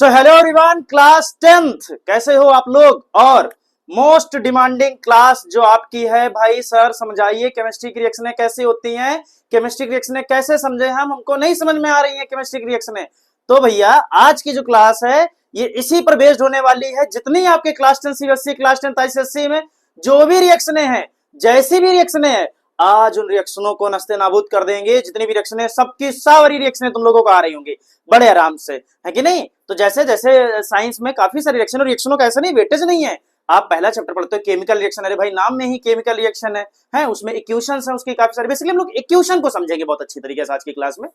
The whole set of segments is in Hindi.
So hello everyone, class 10th कैसे हो आप लोग। और मोस्ट डिमांडिंग क्लास जो आपकी है, भाई सर समझाइए केमिस्ट्री की रिएक्शनें कैसी होती हैं, केमिस्ट्री की रिएक्शनें कैसे समझे हमको नहीं समझ में आ रही है केमिस्ट्री की रिएक्शनें। तो भैया आज की जो क्लास है ये इसी पर बेस्ड होने वाली है। जितनी आपके क्लास 10 सीबीएसई, क्लास 10 आईसीएसई में जो भी रिएक्शनें हैं, जैसी भी रिएक्शनें हैं, आज उन रिएक्शनों को नस्ते नाबूद कर देंगे। जितनी भी रिएक्शनें, सबकी सारी रिएक्शनें तुम लोगों को आ रही होंगी बड़े आराम से, है कि नहीं। तो जैसे जैसे साइंस में काफी सारे रिएक्शन, और रिएक्शनों का ऐसा नहीं वेटेज नहीं है। आप पहला चैप्टर पढ़ते हो केमिकल रिएक्शन, अरे भाई नाम में ही केमिकल रिएक्शन है उसमें इक्वेशंस है उसकी काफी सारी। बेसिकली हम लोग इक्वेशन को समझेंगे बहुत अच्छी तरीके से आज की क्लास में।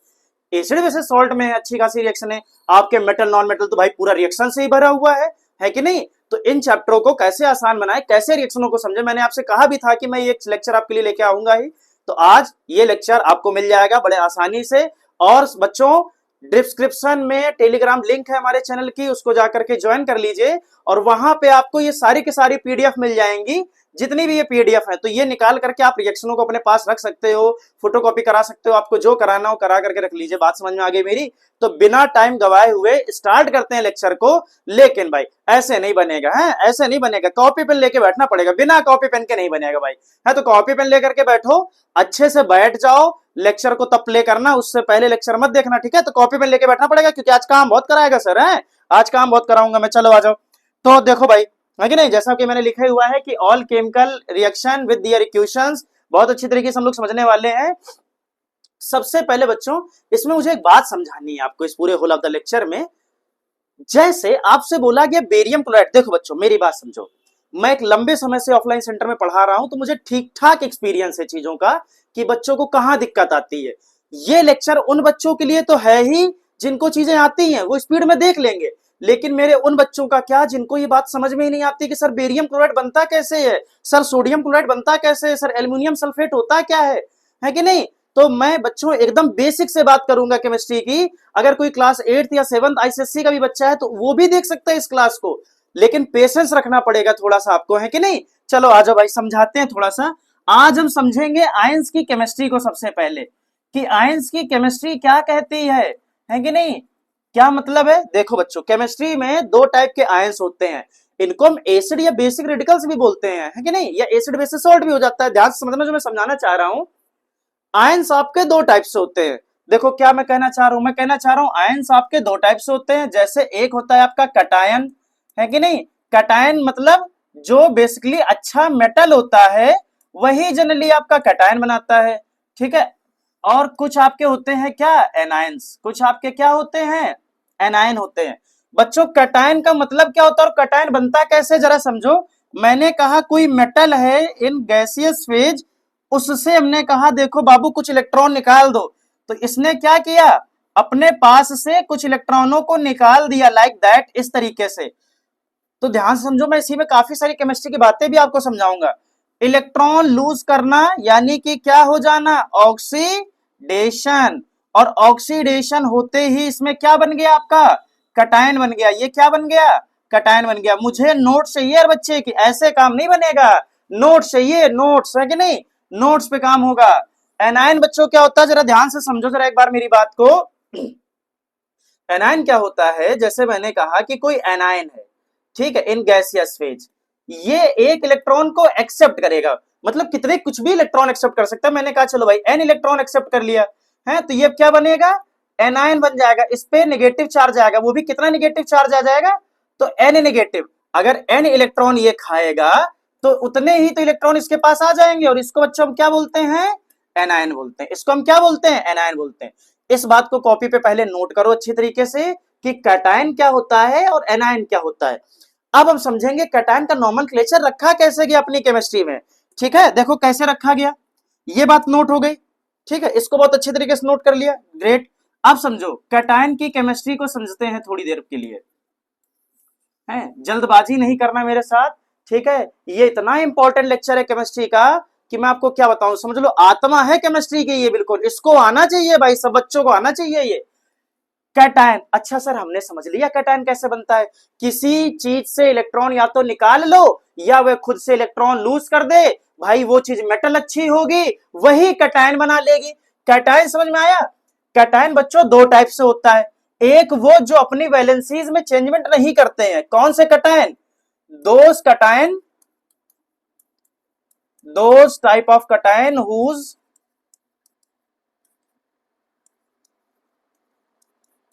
एसिड वैसे सॉल्ट में अच्छी खासी रिएक्शन है, आपके मेटल नॉन मेटल तो भाई पूरा रिएक्शन से ही भरा हुआ है कि नहीं। तो इन चैप्टरों को कैसे आसान बनाए, कैसे रिएक्शनों को समझे, मैंने आपसे कहा भी था कि मैं ये लेक्चर आपके लिए लेके आऊंगा ही। तो आज ये लेक्चर आपको मिल जाएगा बड़े आसानी से। और बच्चों डिस्क्रिप्शन में टेलीग्राम लिंक है हमारे चैनल की, उसको जाकर के ज्वाइन कर लीजिए और वहां पे आपको ये सारी की सारी पीडीएफ मिल जाएंगी। जितनी भी ये पीडीएफ है तो ये निकाल करके आप रिएक्शनों को अपने पास रख सकते हो, फोटोकॉपी करा सकते हो, आपको जो कराना हो करा करके रख लीजिए। बात समझ में आ गई मेरी। तो बिना टाइम गवाए हुए स्टार्ट करते हैं लेक्चर को। लेकिन भाई ऐसे नहीं बनेगा, है ऐसे नहीं बनेगा, कॉपी पेन लेके बैठना पड़ेगा, बिना कॉपी पेन के नहीं बनेगा भाई। है तो कॉपी पेन लेकर के बैठो, अच्छे से बैठ जाओ, लेक्चर को तब प्ले करना, उससे पहले लेक्चर मत देखना, ठीक है। तो कॉपी पेन लेके बैठना पड़ेगा क्योंकि आज काम बहुत कराएगा सर, है आज काम बहुत कराऊंगा मैं। चलो आ जाओ। तो देखो भाई, है कि नहीं, जैसा कि मैंने लिखा हुआ है कि all chemical reaction with their equations, बहुत अच्छी तरीके से हम लोग समझने वाले हैं। सबसे पहले बच्चों इसमें मुझे एक बात समझानी है आपको इस पूरे होल ऑफ द लेक्चर में। जैसे आपसे बोला गया बेरियम क्लोराइड, देखो बच्चों मेरी बात समझो, मैं एक लंबे समय से ऑफलाइन सेंटर में पढ़ा रहा हूं तो मुझे ठीक ठाक एक्सपीरियंस है चीजों का कि बच्चों को कहां दिक्कत आती है। ये लेक्चर उन बच्चों के लिए तो है ही जिनको चीजें आती हैं, वो स्पीड में देख लेंगे। लेकिन मेरे उन बच्चों का क्या जिनको ये बात समझ में ही नहीं आती कि सर बेरियम क्लोराइड बनता कैसे है, सर सोडियम क्लोराइड बनता कैसे है, सर एल्युमिनियम सल्फेट होता क्या है कि नहीं। तो मैं बच्चों एकदम बेसिक से बात करूंगा केमिस्ट्री की। अगर कोई क्लास 8th या 7th आईसीएससी का भी बच्चा है तो वो भी देख सकता है इस क्लास को, लेकिन पेशेंस रखना पड़ेगा थोड़ा सा आपको, है कि नहीं। चलो आ जाओ भाई, समझाते हैं थोड़ा सा। आज हम समझेंगे आयंस की केमिस्ट्री को। सबसे पहले कि आयंस की केमिस्ट्री क्या कहती है कि नहीं, क्या मतलब है। देखो बच्चों केमिस्ट्री में दो टाइप के आयंस होते हैं, इनको हम एसिड या बेसिक रेडिकल्स भी बोलते हैं, है कि नहीं, या एसिड बेसिस सॉल्ट भी हो जाता है। ध्यान से समझना जो मैं समझाना चाह रहा हूं। आयंस आपके दो टाइप से होते हैं। देखो क्या मैं कहना चाह रहा हूं, मैं कहना चाह रहा हूं आयंस आपके दो टाइप से होते हैं। जैसे एक होता है आपका कटायन, है कि नहीं। कटायन मतलब जो बेसिकली अच्छा मेटल होता है वही जनरली आपका कटायन बनाता है, ठीक है। और कुछ आपके होते हैं क्या, एनायंस, कुछ आपके क्या होते हैं, एनायन होते हैं। बच्चों कटायन का मतलब क्या होता है और कटायन बनता कैसे जरा समझो। मैंने कहा कोई मेटल है इन गैसियस फेज, उससे हमने कहा देखो बाबू कुछ इलेक्ट्रॉन निकाल दो, तो इसने क्या किया, अपने पास से कुछ इलेक्ट्रॉनों को निकाल दिया, लाइक दैट, इस तरीके से। तो ध्यान से समझो, मैं इसी में काफी सारी केमिस्ट्री की बातें भी आपको समझाऊंगा। इलेक्ट्रॉन लूज करना यानी कि क्या हो जाना, ऑक्सीडेशन। और ऑक्सीडेशन होते ही इसमें क्या बन गया आपका, कटायन बन गया। ये क्या बन गया, कटायन बन गया। मुझे नोट चाहिए यार बच्चे की, ऐसे काम नहीं बनेगा, नोट चाहिए, नोट्स, है कि नहीं, नोट्स पे काम होगा। एनायन बच्चों क्या होता है, जरा ध्यान से समझो जरा एक बार मेरी बात को। एनायन क्या होता है, जैसे मैंने कहा कि कोई एनायन है, ठीक है, इन गैसियस फेज, ये एक इलेक्ट्रॉन को एक्सेप्ट करेगा, मतलब कितने कुछ भी इलेक्ट्रॉन एक्सेप्ट कर सकता है। मैंने कहा चलो भाई एन इलेक्ट्रॉन एक्सेप्ट कर लिया है, तो ये क्या बनेगा, एनायन बन जाएगा। इस पे नेगेटिव चार्ज आएगा, वो भी कितना नेगेटिव चार्ज आ जाएगा, तो एन नेगेटिव। अगर एन इलेक्ट्रॉन ये खाएगा तो उतने ही तो इलेक्ट्रॉन इसके पास आ जाएंगे, और इसको बच्चों हम क्या बोलते हैं, एनायन बोलते हैं। इसको हम क्या बोलते हैं, एनायन बोलते हैं। इस बात को कॉपी पे पहले नोट करो अच्छी तरीके से कि कैटायन क्या होता है और एनायन क्या होता है। अब हम समझेंगे कैटायन का नोमेनक्लेचर रखा कैसे गया अपनी केमिस्ट्री में, ठीक है। देखो कैसे रखा गया, ये बात नोट हो गई, ठीक है, इसको बहुत अच्छे तरीके से नोट कर लिया, ग्रेट। अब समझो कैटायन की केमिस्ट्री को समझते हैं थोड़ी देर के लिए, है जल्दबाजी नहीं करना मेरे साथ, ठीक है। ये इतना इंपॉर्टेंट लेक्चर है केमिस्ट्री का कि मैं आपको क्या बताऊं, समझ लो आत्मा है केमिस्ट्री की ये, बिल्कुल इसको आना चाहिए भाई, सब बच्चों को आना चाहिए ये कैटायन। अच्छा सर हमने समझ लिया कैटायन कैसे बनता है, किसी चीज से इलेक्ट्रॉन या तो निकाल लो या वह खुद से इलेक्ट्रॉन लूज कर दे, भाई वो चीज मेटल अच्छी होगी वही कैटायन बना लेगी। कैटायन समझ में आया। कैटायन बच्चों दो टाइप से होता है, एक वो जो अपनी वैलेंसीज में चेंजमेंट नहीं करते हैं। कौन से cation? Those cation, those type of cation whose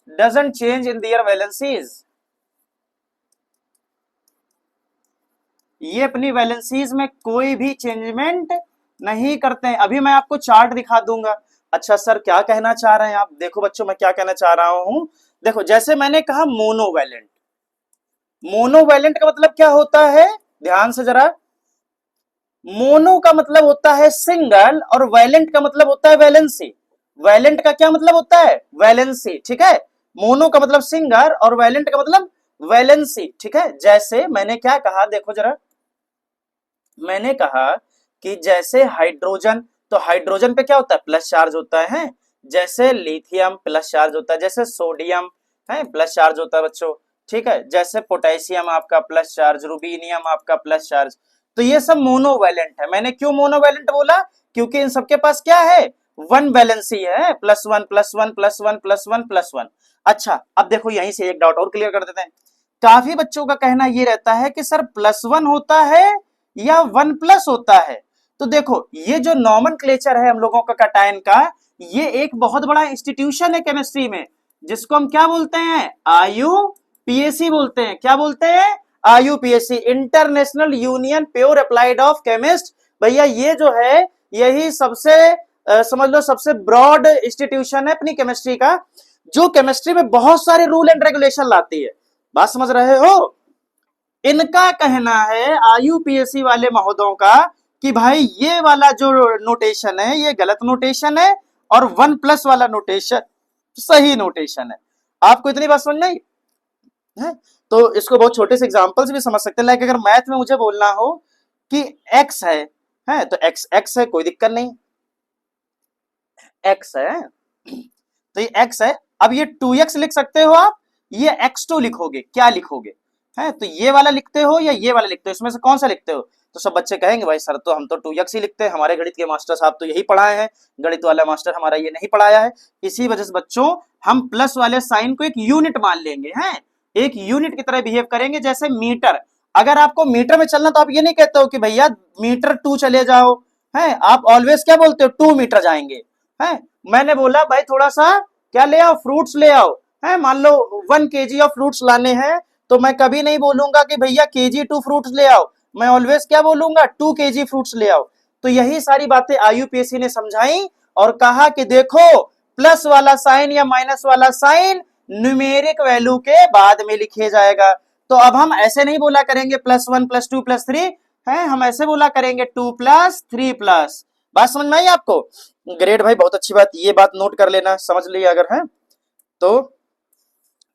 doesn't change in their valencies. ये अपनी वैलेंसीज में कोई भी चेंजमेंट नहीं करते हैं। अभी मैं आपको चार्ट दिखा दूंगा। अच्छा सर क्या कहना चाह रहे हैं आप? देखो बच्चों मैं क्या कहना चाह रहा हूं, देखो जैसे मैंने कहा मोनोवैलेंट, मोनोवैलेंट का मतलब क्या होता है, ध्यान से जरा। मोनो का मतलब होता है सिंगल और वैलेंट का मतलब होता है वैलेंसी। वैलेंट का क्या मतलब होता है? वैलेंसी, ठीक है। मोनो का मतलब सिंगल और वैलेंट का मतलब वैलेंसी, ठीक है। जैसे मैंने क्या कहा, देखो जरा, मैंने कहा कि जैसे हाइड्रोजन, तो हाइड्रोजन पे क्या होता है? प्लस चार्ज होता है। जैसे लिथियम प्लस चार्ज होता है, जैसे सोडियम है प्लस चार्ज होता है बच्चों, ठीक है। जैसे पोटेशियम आपका प्लस चार्ज, रुबीनियम आपका प्लस चार्ज। तो ये सब मोनोवैलेंट है। मैंने क्यों मोनोवैलेंट बोला? क्योंकि इन सबके पास क्या है? वन वैलेंसी है, plus one plus one plus one plus one plus one. अच्छा अब देखो यहीं से एक डाउट और क्लियर कर देते हैं। काफी बच्चों का कहना ये रहता है कि सर प्लस वन होता है या वन प्लस होता है। तो देखो ये जो नॉमेनक्लेचर है हम लोगों का कटायन का, ये एक बहुत बड़ा इंस्टीट्यूशन है केमिस्ट्री में, जिसको हम क्या बोलते हैं? आईयूपीएसी बोलते हैं। क्या बोलते हैं? IUPAC, international union pure applied of chemist. भैया ये जो है यही सबसे समझ लो सबसे ब्रॉड इंस्टीट्यूशन है अपनी केमिस्ट्री का, जो केमिस्ट्री में बहुत सारे रूल एंड रेगुलेशन लाती है। बात समझ रहे हो? इनका कहना है आईयूपीएसी वाले महोदयों का कि भाई ये वाला जो नोटेशन है ये गलत नोटेशन है और वन प्लस वाला नोटेशन सही नोटेशन है। आपको इतनी बात समझ नहीं है? तो इसको बहुत छोटे से एग्जांपल से भी समझ सकते हैं। लाइक अगर मैथ में मुझे बोलना हो कि x है तो x x है, कोई दिक्कत नहीं, x है तो ये x है। अब ये 2x लिख सकते हो आप, ये x2 लिखोगे, क्या लिखोगे? है तो ये वाला लिखते हो या ये वाला लिखते हो, इसमें से कौन सा लिखते हो? तो सब बच्चे कहेंगे भाई सर तो हम तो 2x ही लिखते हैं, हमारे गणित के मास्टर साहब तो यही पढ़ाए हैं, गणित वाला मास्टर हमारा ये नहीं पढ़ाया है। इसी वजह से बच्चों हम प्लस वाले साइन को एक यूनिट मान लेंगे, हैं एक यूनिट की तरह बिहेव करेंगे। जैसे मीटर, अगर आपको मीटर में चलना तो आप ये नहीं कहते हो कि भैया मीटर 2 चले जाओ, है आप ऑलवेज क्या बोलते हो? 2 मीटर जाएंगे। है मैंने बोला भाई थोड़ा सा क्या ले आओ, फ्रूट्स ले आओ, है मान लो 1 kg ऑफ फ्रूट्स लाने हैं, तो मैं कभी नहीं बोलूंगा कि भैया kg 2 फ्रूट्स ले आओ, मैं ऑलवेज क्या बोलूंगा? 2 kg फ्रूट्स ले आओ। तो यही सारी बातें आईयूपीएसी ने समझाई और कहा कि देखो प्लस वाला साइन या माइनस वाला साइन न्यूमेरिक वैल्यू के बाद में लिखे जाएगा। तो अब हम ऐसे नहीं बोला करेंगे +1 +2 +3, है हम ऐसे बोला करेंगे 2 + 3 +। बात समझ में आई आपको? ग्रेट भाई, बहुत अच्छी बात, ये बात नोट कर लेना, समझ लिया अगर है तो।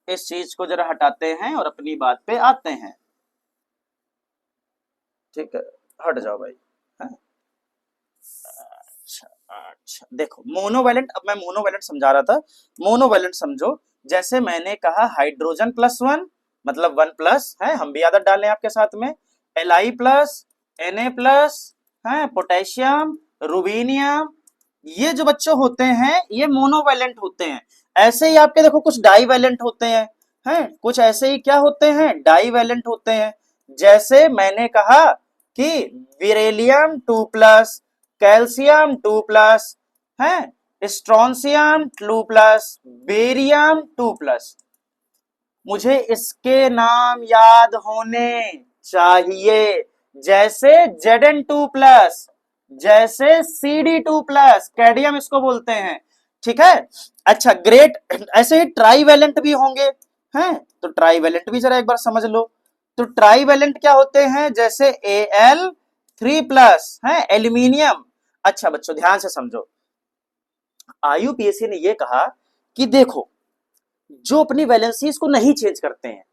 इस चीज को जरा हटाते हैं और अपनी बात पे आते हैं, ठीक है, हट जाओ भाई। है? अच्छा अच्छा देखो मोनोवैलेंट, अब मैं मोनोवैलेंट समझा रहा था। मोनोवैलेंट समझो, जैसे मैंने कहा हाइड्रोजन +1 मतलब 1+ है, हम भी आदत डालें आपके साथ में, Li+, Na+, है पोटेशियम, रुबीनियम, ये जो बच्चों होते हैं ये मोनोवैलेंट होते हैं। ऐसे ही आपके देखो कुछ डाईवैलेंट होते हैं कुछ ऐसे ही क्या होते हैं? डाईवैलेंट होते हैं। जैसे मैंने कहा कि बेरिलियम 2+, कैल्शियम 2+, है स्ट्रोंशियम 2+, बेरियम 2+। मुझे इसके नाम याद होने चाहिए, जैसे Zn2+, जैसे Cd2+, कैडियम इसको बोलते हैं, ठीक है। अच्छा ग्रेट, ऐसे ही ट्राईवैलेंट भी होंगे, हैं तो ट्राईवैलेंट भी जरा एक बार समझ लो। तो ट्राईवैलेंट क्या होते हैं? जैसे Al3+ है एल्यूमिनियम। अच्छा बच्चों ध्यान से समझो, आईयूपीएसी ने यह कहा कि देखो जो अपनी वैलेंसीज को नहीं चेंज करते हैं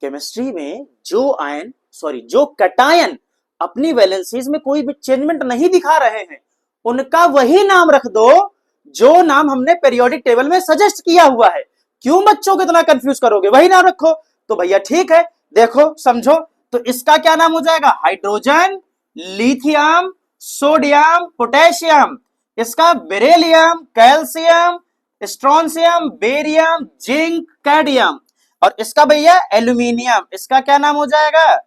केमिस्ट्री में, जो आयन सॉरी जो कटायन अपनी वैलेंसीज में कोई भी चेंजमेंट नहीं दिखा रहे हैं, उनका वही नाम रख दो जो नाम हमने पीरियोडिक टेबल में सजेस्ट किया हुआ है। क्यों बच्चों को इतना कंफ्यूज करोगे? वही नाम रखो। तो भैया ठीक है, देखो समझो, तो इसका क्या नाम हो जाएगा? Hydrogen, lithium, sodium, potassium. इसका beryllium, calcium, strontium, barium, zinc, cadmium, और इसका भैया एल्यूमिनियम, इसका क्या नाम हो जाएगा?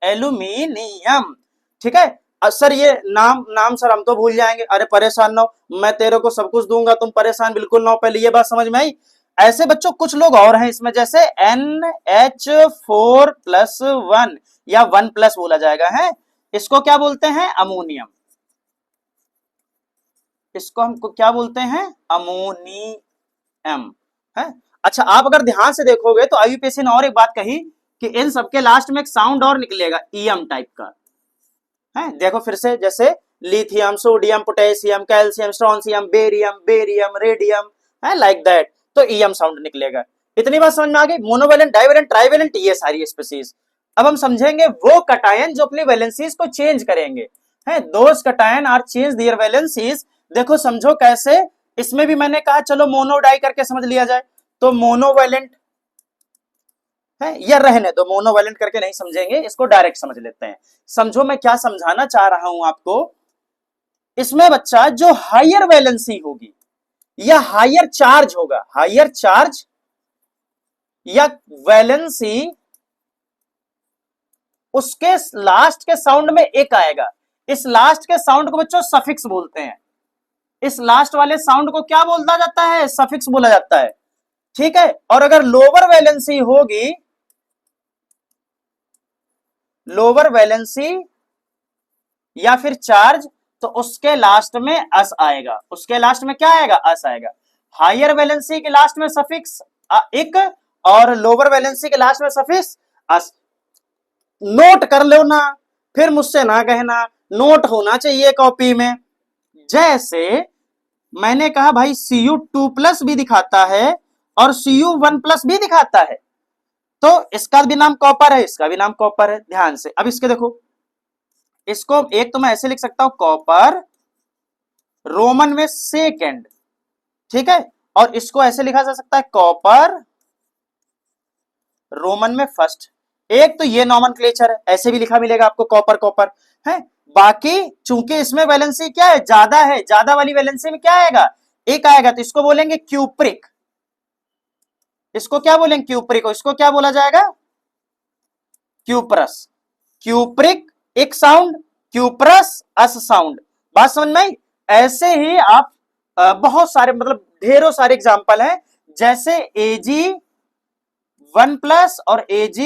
एल्यूमिनियम। ठीक है। सर ये नाम नाम सर हम तो भूल जाएंगे। अरे परेशान ना हो, मैं तेरे को सब कुछ दूंगा, तुम परेशान बिल्कुल ना हो। पहले ये बात समझ में आई। ऐसे बच्चों कुछ लोग और हैं इसमें, जैसे NH4+1 या 1+ बोला जाएगा है, इसको क्या बोलते हैं? अमोनियम। इसको हम क्या बोलते हैं? अमोनियम है। अच्छा, आप अगर ध्यान से देखोगे तो आईयूपीएससी ने और एक बात कही कि इन सबके लास्ट में एक साउंड और निकलेगा, ईएम टाइप का है। देखो फिर से, जैसे lithium, sodium, potassium, calcium, strontium, barium, radium है, लाइक दैट। तो ईएम साउंड निकलेगा। इतनी बात समझ में आ गई। मोनोवैलेंट, डाइवैलेंट, ट्राइवैलेंट, ये सारी स्पीशीज। अब हम समझेंगे वो कटायन जो अपनी वैलेंसीज को चेंज करेंगे, है। Those cation are change their valencies. देखो समझो कैसे। इसमें भी मैंने कहा चलो मोनो डाई करके समझ लिया जाए, तो मोनोवैलेंट है, या रहने दो, मोनोवैलेंट करके नहीं समझेंगे, इसको डायरेक्ट समझ लेते हैं। समझो मैं क्या समझाना चाह रहा हूं आपको। इसमें बच्चा जो हायर वैलेंसी होगी या हायर चार्ज होगा, हायर चार्ज या वैलेंसी, उसके लास्ट के साउंड में एक आएगा। इस लास्ट के साउंड को बच्चों सफिक्स बोलते हैं। इस लास्ट वाले साउंड को क्या बोला जाता है? सफिक्स बोला जाता है। ठीक है। और अगर लोअर वैलेंसी होगी, लोअर वैलेंसी या फिर चार्ज, तो उसके लास्ट में अस आएगा। उसके लास्ट में क्या आएगा? अस आएगा। हायर वैलेंसी के लास्ट में सफिक्स इक, और लोअर वैलेंसी के लास्ट में सफिक्स अस। नोट कर लो ना, फिर मुझसे ना कहना, नोट होना चाहिए कॉपी में। जैसे मैंने कहा भाई Cu2+ भी दिखाता है और Cu1+ भी दिखाता है, तो इसका भी नाम कॉपर है, इसका भी नाम कॉपर है। ध्यान से अब इसके देखो, इसको एक तो मैं ऐसे लिख सकता हूं, कॉपर रोमन में सेकेंड, ठीक है। और इसको ऐसे लिखा जा सकता है, कॉपर रोमन में फर्स्ट। एक तो ये नॉमेनक्लेचर है, ऐसे भी लिखा मिलेगा आपको, कॉपर कॉपर है। बाकी चूंकि इसमें वैलेंसी क्या है? ज्यादा है, ज्यादा वाली वैलेंसी में क्या आएगा? एक आएगा, तो इसको बोलेंगे क्यूप्रिक। इसको क्या बोलेंगे? क्यूप्रिक। इसको क्या बोला जाएगा? क्यूप्रस। क्यूप्रिक एक साउंड, क्यूप्रस अस साउंड। बात समझ में आई? ऐसे ही आप बहुत सारे, मतलब ढेरों सारे एग्जांपल हैं, जैसे AG1+ और AG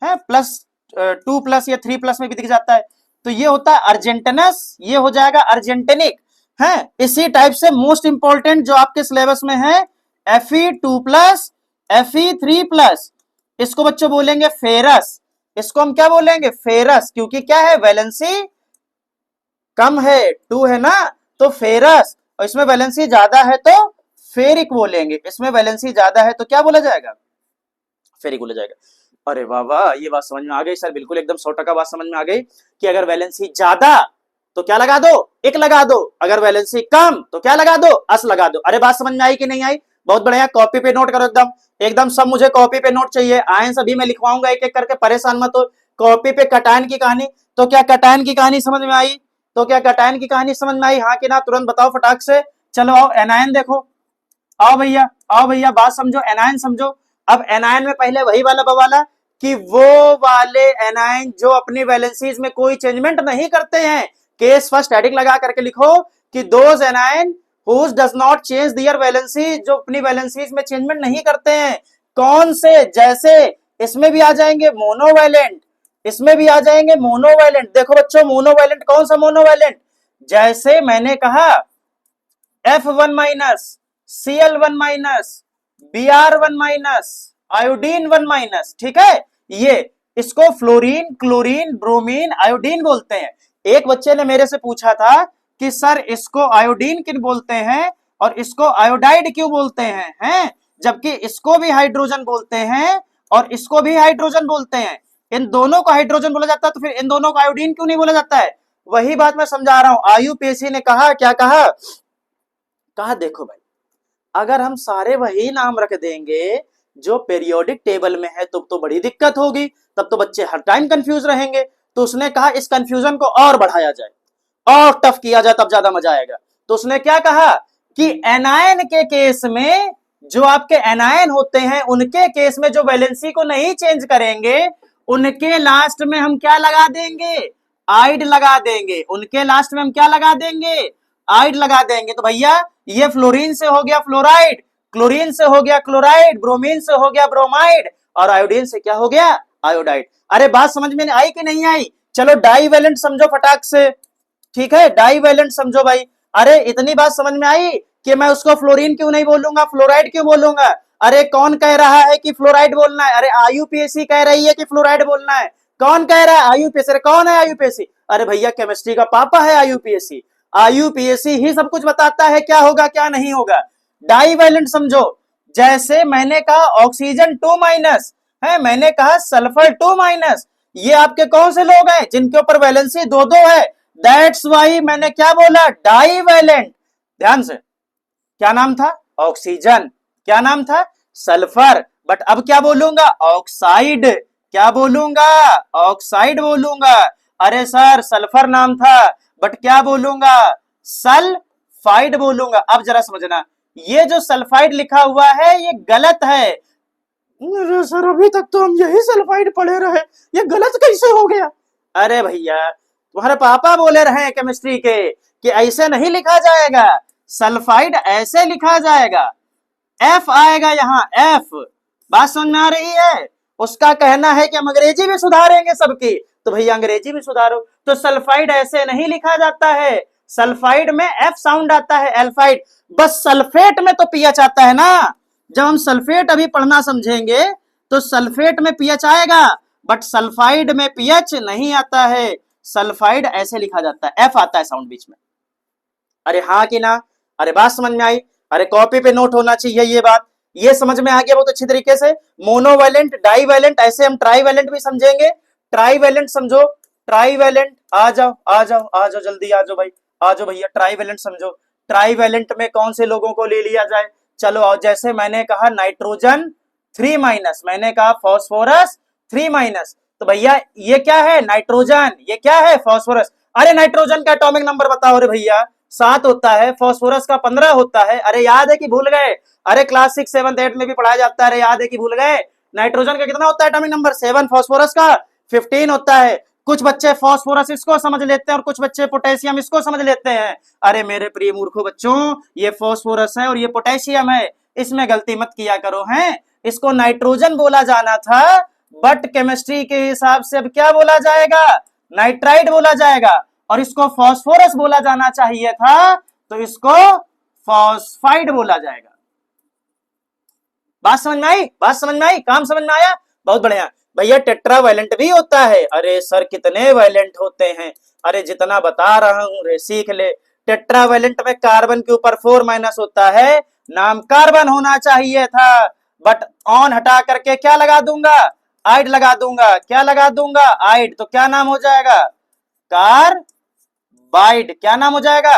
है +2+ या 3+ में भी दिख जाता है। तो ये होता है अर्जेंटिनस, ये हो जाएगा अर्जेंटेनिक है। इसी टाइप से मोस्ट इंपॉर्टेंट जो आपके सिलेबस में है, Fe2+, Fe3+, इसको बच्चों बोलेंगे फेरस। इसको हम क्या बोलेंगे? फेरस, क्योंकि क्या है? वैलेंसी कम है, 2 है ना, तो फेरस। और इसमें वैलेंसी ज्यादा है तो फेरिक बोलेंगे। इसमें वैलेंसी ज्यादा है तो क्या बोला जाएगा? फेरिक बोला जाएगा। अरे वाह वाह, ये बात समझ में आ गई सर, बिल्कुल एकदम 100% बात समझ में आ गई कि अगर वैलेंसी ज्यादा तो क्या लगा दो? एक लगा दो। अगर वैलेंसी कम तो क्या लगा दो? अस लगा दो। अरे बात समझ में आई कि नहीं आई? बहुत बढ़िया। कॉपी पे नोट करो, एकदम एकदम सब मुझे कॉपी पे नोट चाहिए। आयन सभी मैं लिखवाऊंगा एक एक करके, परेशान मत हो। कॉपी पे कटायन की कहानी, तो क्या कटायन की कहानी समझ में आई? तो क्या कटायन की कहानी समझ में आई? हाँ कि ना? तुरंत बताओ फटाक से। चलो आओ एनायन देखो। आओ भैया, आओ भैया, बात समझो, एनायन समझो। अब एनायन में पहले वही वाला बवाला कि वो वाले एनायन जो अपनी वैलेंसीज में कोई चेंजमेंट नहीं करते हैं। केस फर्स्ट हेडिंग लगा करके लिखो कि those anion whose does not change their valency, जो अपनी वैलेंसीज में चेंजमेंट नहीं करते हैं। कौन से? जैसे इसमें भी आ जाएंगे मोनोवैलेंट, इसमें भी आ जाएंगे मोनोवैलेंट। देखो बच्चों, मोनोवैलेंट कौन सा मोनोवैलेंट? जैसे मैंने कहा F1-, Cl1-, Br1-, आयोडीन 1-, ठीक है। ये इसको फ्लोरीन, क्लोरीन, ब्रोमीन, आयोडीन बोलते हैं। एक बच्चे ने मेरे से पूछा था कि सर इसको आयोडीन क्यों बोलते हैं और इसको आयोडाइड क्यों बोलते हैं, जबकि इसको भी हाइड्रोजन बोलते हैं और इसको भी हाइड्रोजन बोलते हैं। इन दोनों को हाइड्रोजन बोला जाता है, तो फिर इन दोनों को आयोडीन क्यों नहीं बोला जाता है? वही बात मैं समझा रहा हूं। आईयूपीएससी ने कहा, क्या कहा? कहा देखो भाई, अगर हम सारे वही नाम रख देंगे जो पीरियोडिक टेबल में है तो बड़ी दिक्कत होगी, तब तो बच्चे हर टाइम कंफ्यूज रहेंगे। तो उसने कहा इस कंफ्यूजन को और बढ़ाया जाए और टफ किया जाए, तब ज्यादा मजा आएगा। तो उसने क्या कहा कि एनायन के केस में जो आपके एनायन होते हैं उनके केस में जो वैलेंसी को नहीं चेंज करेंगे उनके लास्ट में हम क्या लगा देंगे, आइड लगा देंगे। उनके लास्ट में हम क्या लगा देंगे, आइड लगा देंगे। तो भैया ये फ्लोरीन से हो गया फ्लोराइड, क्लोरीन से हो गया क्लोराइड, ब्रोमीन से हो गया ब्रोमाइड, और आयोडीन से क्या हो गया, आयोडाइड। अरे बात समझ में आई कि नहीं आई? चलो डाईवैलेंट समझो फटाक से, ठीक है, डाईवैलेंट समझो भाई। अरे इतनी बात समझ में आई कि मैं उसको फ्लोरीन क्यों नहीं बोलूंगा, फ्लोराइड क्यों बोलूंगा? अरे कौन कह रहा है कि फ्लोराइड बोलना है? अरे आईयूपीएससी कह रही है कि फ्लोराइड बोलना है। कौन कह रहा है? आईयूपीएससी। अरे कौन है आईयूपीएससी? अरे भैया केमिस्ट्री का पापा है आईयूपीएससी। आईयूपीएससी ही सब कुछ बताता है क्या होगा क्या नहीं होगा। डाईवैलेंट समझो, जैसे मैंने कहा ऑक्सीजन 2- है, मैंने कहा सल्फर 2-, ये आपके कौन से लोग हैं जिनके ऊपर वैलेंसी 2-2 है? दैट्स वाई मैंने क्या बोला, डाईवैलेंट। ध्यान से, क्या नाम था? ऑक्सीजन। क्या नाम था? सल्फर। बट अब क्या बोलूंगा? ऑक्साइड। क्या बोलूंगा? ऑक्साइड बोलूंगा। अरे सर सल्फर नाम था, बट क्या बोलूंगा? सल्फाइड बोलूंगा। अब जरा समझना, ये जो सल्फाइड लिखा हुआ है ये गलत है। अरे सर अभी तक तो हम यही सल्फाइड पढ़े रहे, ये गलत कैसे हो गया? अरे भैया तुम्हारे पापा बोले रहे हैं केमिस्ट्री के कि ऐसे नहीं लिखा जाएगा, सल्फाइड ऐसे लिखा जाएगा, एफ आएगा यहाँ, एफ। बात समझ में आ रही है? उसका कहना है कि हम अंग्रेजी भी सुधारेंगे सबकी, तो भैया अंग्रेजी भी सुधारो। तो सल्फाइड ऐसे नहीं लिखा जाता है, सल्फाइड में एफ साउंड आता है, एल्फाइड। बस सल्फेट में तो पीएच आता है ना। जब हम सल्फेट अभी पढ़ना समझेंगे तो सल्फेट में पीएच आएगा, बट सल्फाइड में पीएच नहीं आता है। सल्फाइड ऐसे लिखा जाता है, एफ आता है साउंड बीच में। अरे हाँ कि ना? अरे बात समझ में आई? अरे कॉपी पे नोट होना चाहिए ये बात। ये समझ में आ गया बहुत अच्छी तरीके से। मोनोवैलेंट, डाईवैलेंट, ऐसे हम ट्राईवैलेंट भी समझेंगे। ट्राईवैलेंट समझो, ट्राईवैलेंट आ जाओ आ जाओ आ जाओ, जल्दी आ जाओ भाई, आ जाओ भैया। ट्राईवैलेंट समझो, ट्राईवैलेंट में कौन से लोगों को ले लिया जाए? चलो आओ, जैसे मैंने कहा नाइट्रोजन 3-, मैंने कहा फॉस्फोरस 3-। तो भैया ये क्या है? नाइट्रोजन। ये क्या है? फॉस्फोरस। अरे नाइट्रोजन का एटॉमिक नंबर बताओ रे भैया। 7 होता है, फॉस्फोरस का 15 होता है। अरे याद है कि भूल गए? अरे क्लास 6, 7, 8 में भी पढ़ाया जाता है। अरे याद है कि भूल गए? नाइट्रोजन का कितना होता है एटॉमिक नंबर? 7, फॉस्फोरस का 15 होता है। कुछ बच्चे फॉस्फोरस इसको समझ लेते हैं और कुछ बच्चे पोटेशियम इसको समझ लेते हैं। अरे मेरे प्रिय मूर्खों बच्चों, ये फॉस्फोरस है और ये पोटेशियम है, इसमें गलती मत किया करो। हैं, इसको नाइट्रोजन बोला जाना था, बट केमिस्ट्री के हिसाब से अब क्या बोला जाएगा? नाइट्राइड बोला जाएगा। और इसको फॉस्फोरस बोला जाना चाहिए था, तो इसको फॉस्फाइड बोला जाएगा। बात समझ में आई? बात समझ में आई? काम समझ में आया? बहुत बढ़िया। भैया टेट्रावैलेंट भी होता है। अरे सर कितने वैलेंट होते हैं? अरे जितना बता रहा हूं रे सीख ले। टेट्रावैलेंट में कार्बन के ऊपर 4- होता है, नाम कार्बन होना चाहिए था, बट ऑन हटा करके क्या लगा दूंगा? आइड लगा दूंगा। क्या लगा दूंगा? आइड। तो क्या नाम हो जाएगा? कार्बाइड। क्या नाम हो जाएगा?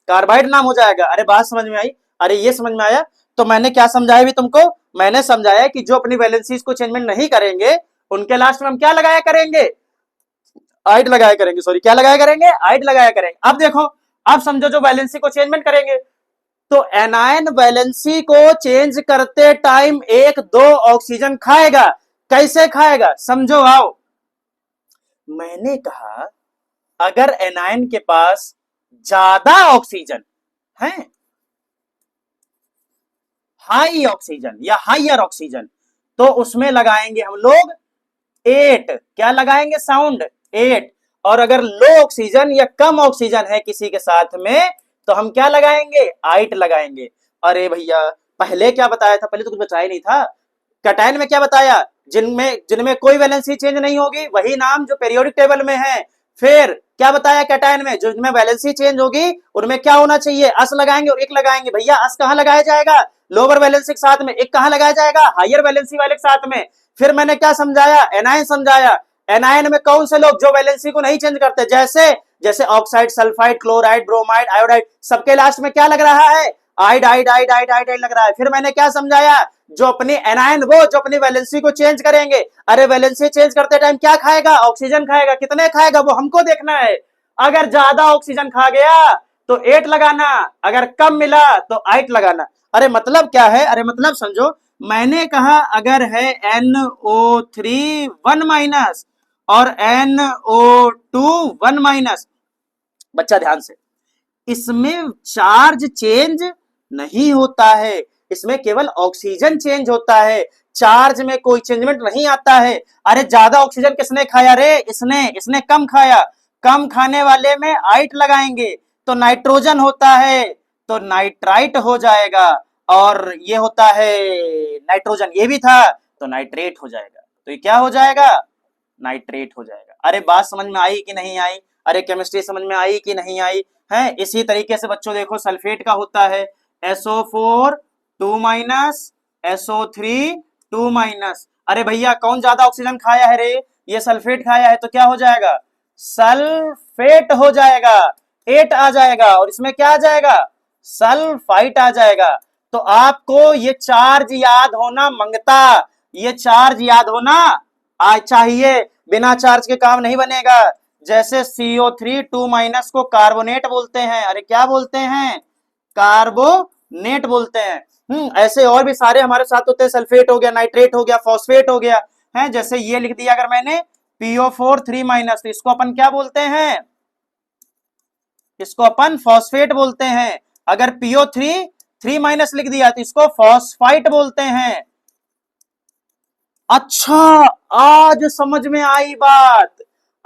कार्बाइड नाम हो जाएगा। अरे बात समझ में आई? अरे ये समझ में आया? तो मैंने क्या समझाया भी तुमको? मैंने समझाया कि जो अपनी वैलेंसीज को चेंजमेंट नहीं करेंगे उनके लास्ट में हम क्या लगाया करेंगे? आइड लगाया करेंगे। सॉरी, क्या लगाया करेंगे? आइड लगाया करेंगे। अब देखो, अब समझो जो वैलेंसी को चेंजमेंट करेंगे, तो एनायन वैलेंसी को चेंज करते टाइम 1-2 ऑक्सीजन खाएगा। कैसे खाएगा समझो, आओ। मैंने कहा अगर एनायन के पास ज्यादा ऑक्सीजन है, हाई ऑक्सीजन या हाइयर ऑक्सीजन, तो उसमें लगाएंगे हम लोग 8। क्या लगाएंगे? साउंड 8। और अगर लो ऑक्सीजन या कम ऑक्सीजन है किसी के साथ में, तो हम क्या लगाएंगे? 8 लगाएंगे। अरे भैया पहले क्या बताया था? पहले तो कुछ बताया नहीं था। कैटायन में क्या बताया? जिनमें जिनमें कोई वैलेंसी चेंज नहीं होगी वही नाम जो पेरियोडिक टेबल में है। फिर क्या बताया कैटायन में? जो जिनमें वैलेंसी चेंज होगी उनमें क्या होना चाहिए? अस लगाएंगे और एक लगाएंगे। भैया अस कहां लगाया जाएगा? लोअर वैलेंसी के साथ में। एक कहां लगाया जाएगा? हायर वैलेंसी वाले के साथ में। फिर मैंने क्या समझाया? एनायन समझाया। एनायन में कौन से लोग जो वैलेंसी को नहीं चेंज करते? जैसे जैसे oxide, sulphide, chloride, bromide, iodide, सबके लास्ट में क्या लग रहा है? आइड आइड आइड आइड आइड लग रहा है। फिर मैंने क्या समझाया? जो अपनी एनायन, वो जो अपनी वैलेंसी को चेंज करेंगे, अरे वैलेंसी चेंज करते टाइम क्या खाएगा? ऑक्सीजन खाएगा। कितने खाएगा वो हमको देखना है। अगर ज्यादा ऑक्सीजन खा गया तो 8 लगाना, अगर कम मिला तो 8 लगाना। अरे मतलब क्या है, अरे मतलब समझो, मैंने कहा अगर है NO3 1 माइनस और NO2 1 माइनस, बच्चा ध्यान से, इसमें चार्ज चेंज नहीं होता है, इसमें केवल ऑक्सीजन चेंज होता है, चार्ज में कोई चेंजमेंट नहीं आता है। अरे ज्यादा ऑक्सीजन किसने खाया रे, इसने, इसने कम खाया, कम खाने वाले में आइट लगाएंगे तो नाइट्रोजन होता है, तो नाइट्राइट हो जाएगा, और ये होता है नाइट्रोजन, ये भी था तो नाइट्रेट हो जाएगा, तो ये क्या हो जाएगा, नाइट्रेट हो जाएगा। अरे बात समझ में आई कि नहीं आई, अरे केमिस्ट्री समझ में आई कि नहीं आई है। इसी तरीके से बच्चों देखो सल्फेट का होता है SO4 2 माइनस, SO3 2 माइनस। अरे भैया कौन ज्यादा ऑक्सीजन खाया है रे, ये सल्फेट खाया है, तो क्या हो जाएगा, सल्फेट हो जाएगा, 8 आ जाएगा, और इसमें क्या आ जाएगा, सल्फाइट आ जाएगा। तो आपको ये चार्ज याद होना मंगता, ये चार्ज याद होना आज चाहिए, बिना चार्ज के काम नहीं बनेगा। जैसे CO3 2 माइनस को कार्बोनेट बोलते हैं, अरे क्या बोलते हैं, कार्बोनेट बोलते हैं। ऐसे और भी सारे हमारे साथ होते हैं, सल्फेट हो गया, नाइट्रेट हो गया, फॉस्फेट हो गया, है। जैसे ये लिख दिया अगर मैंने PO4 3 माइनस, तो इसको अपन क्या बोलते हैं, इसको अपन फॉस्फेट बोलते हैं। अगर PO3 3 माइनस लिख दिया तो इसको फॉस्फाइट बोलते हैं। अच्छा, आज समझ में आई बात,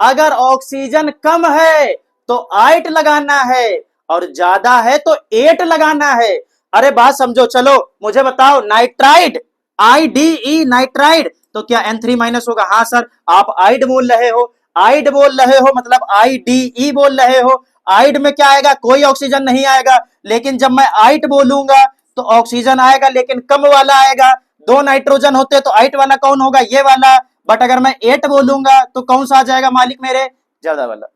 अगर ऑक्सीजन कम है तो 8 लगाना है, और ज्यादा है तो 8 लगाना है। अरे बात समझो, चलो मुझे बताओ, नाइट्राइड, IDE नाइट्राइड, तो क्या N3 माइनस होगा, हाँ सर आप आइड बोल रहे हो, आइड बोल रहे हो मतलब IDE बोल रहे हो, आइड में क्या आएगा, कोई ऑक्सीजन नहीं आएगा, लेकिन जब मैं आइट बोलूंगा तो ऑक्सीजन आएगा, लेकिन कम वाला आएगा। दो नाइट्रोजन होते तो आइट वाला कौन होगा, ये वाला, बट अगर मैं 8 बोलूंगा तो कौन सा आ जाएगा मालिक मेरे, ज्यादा वाला।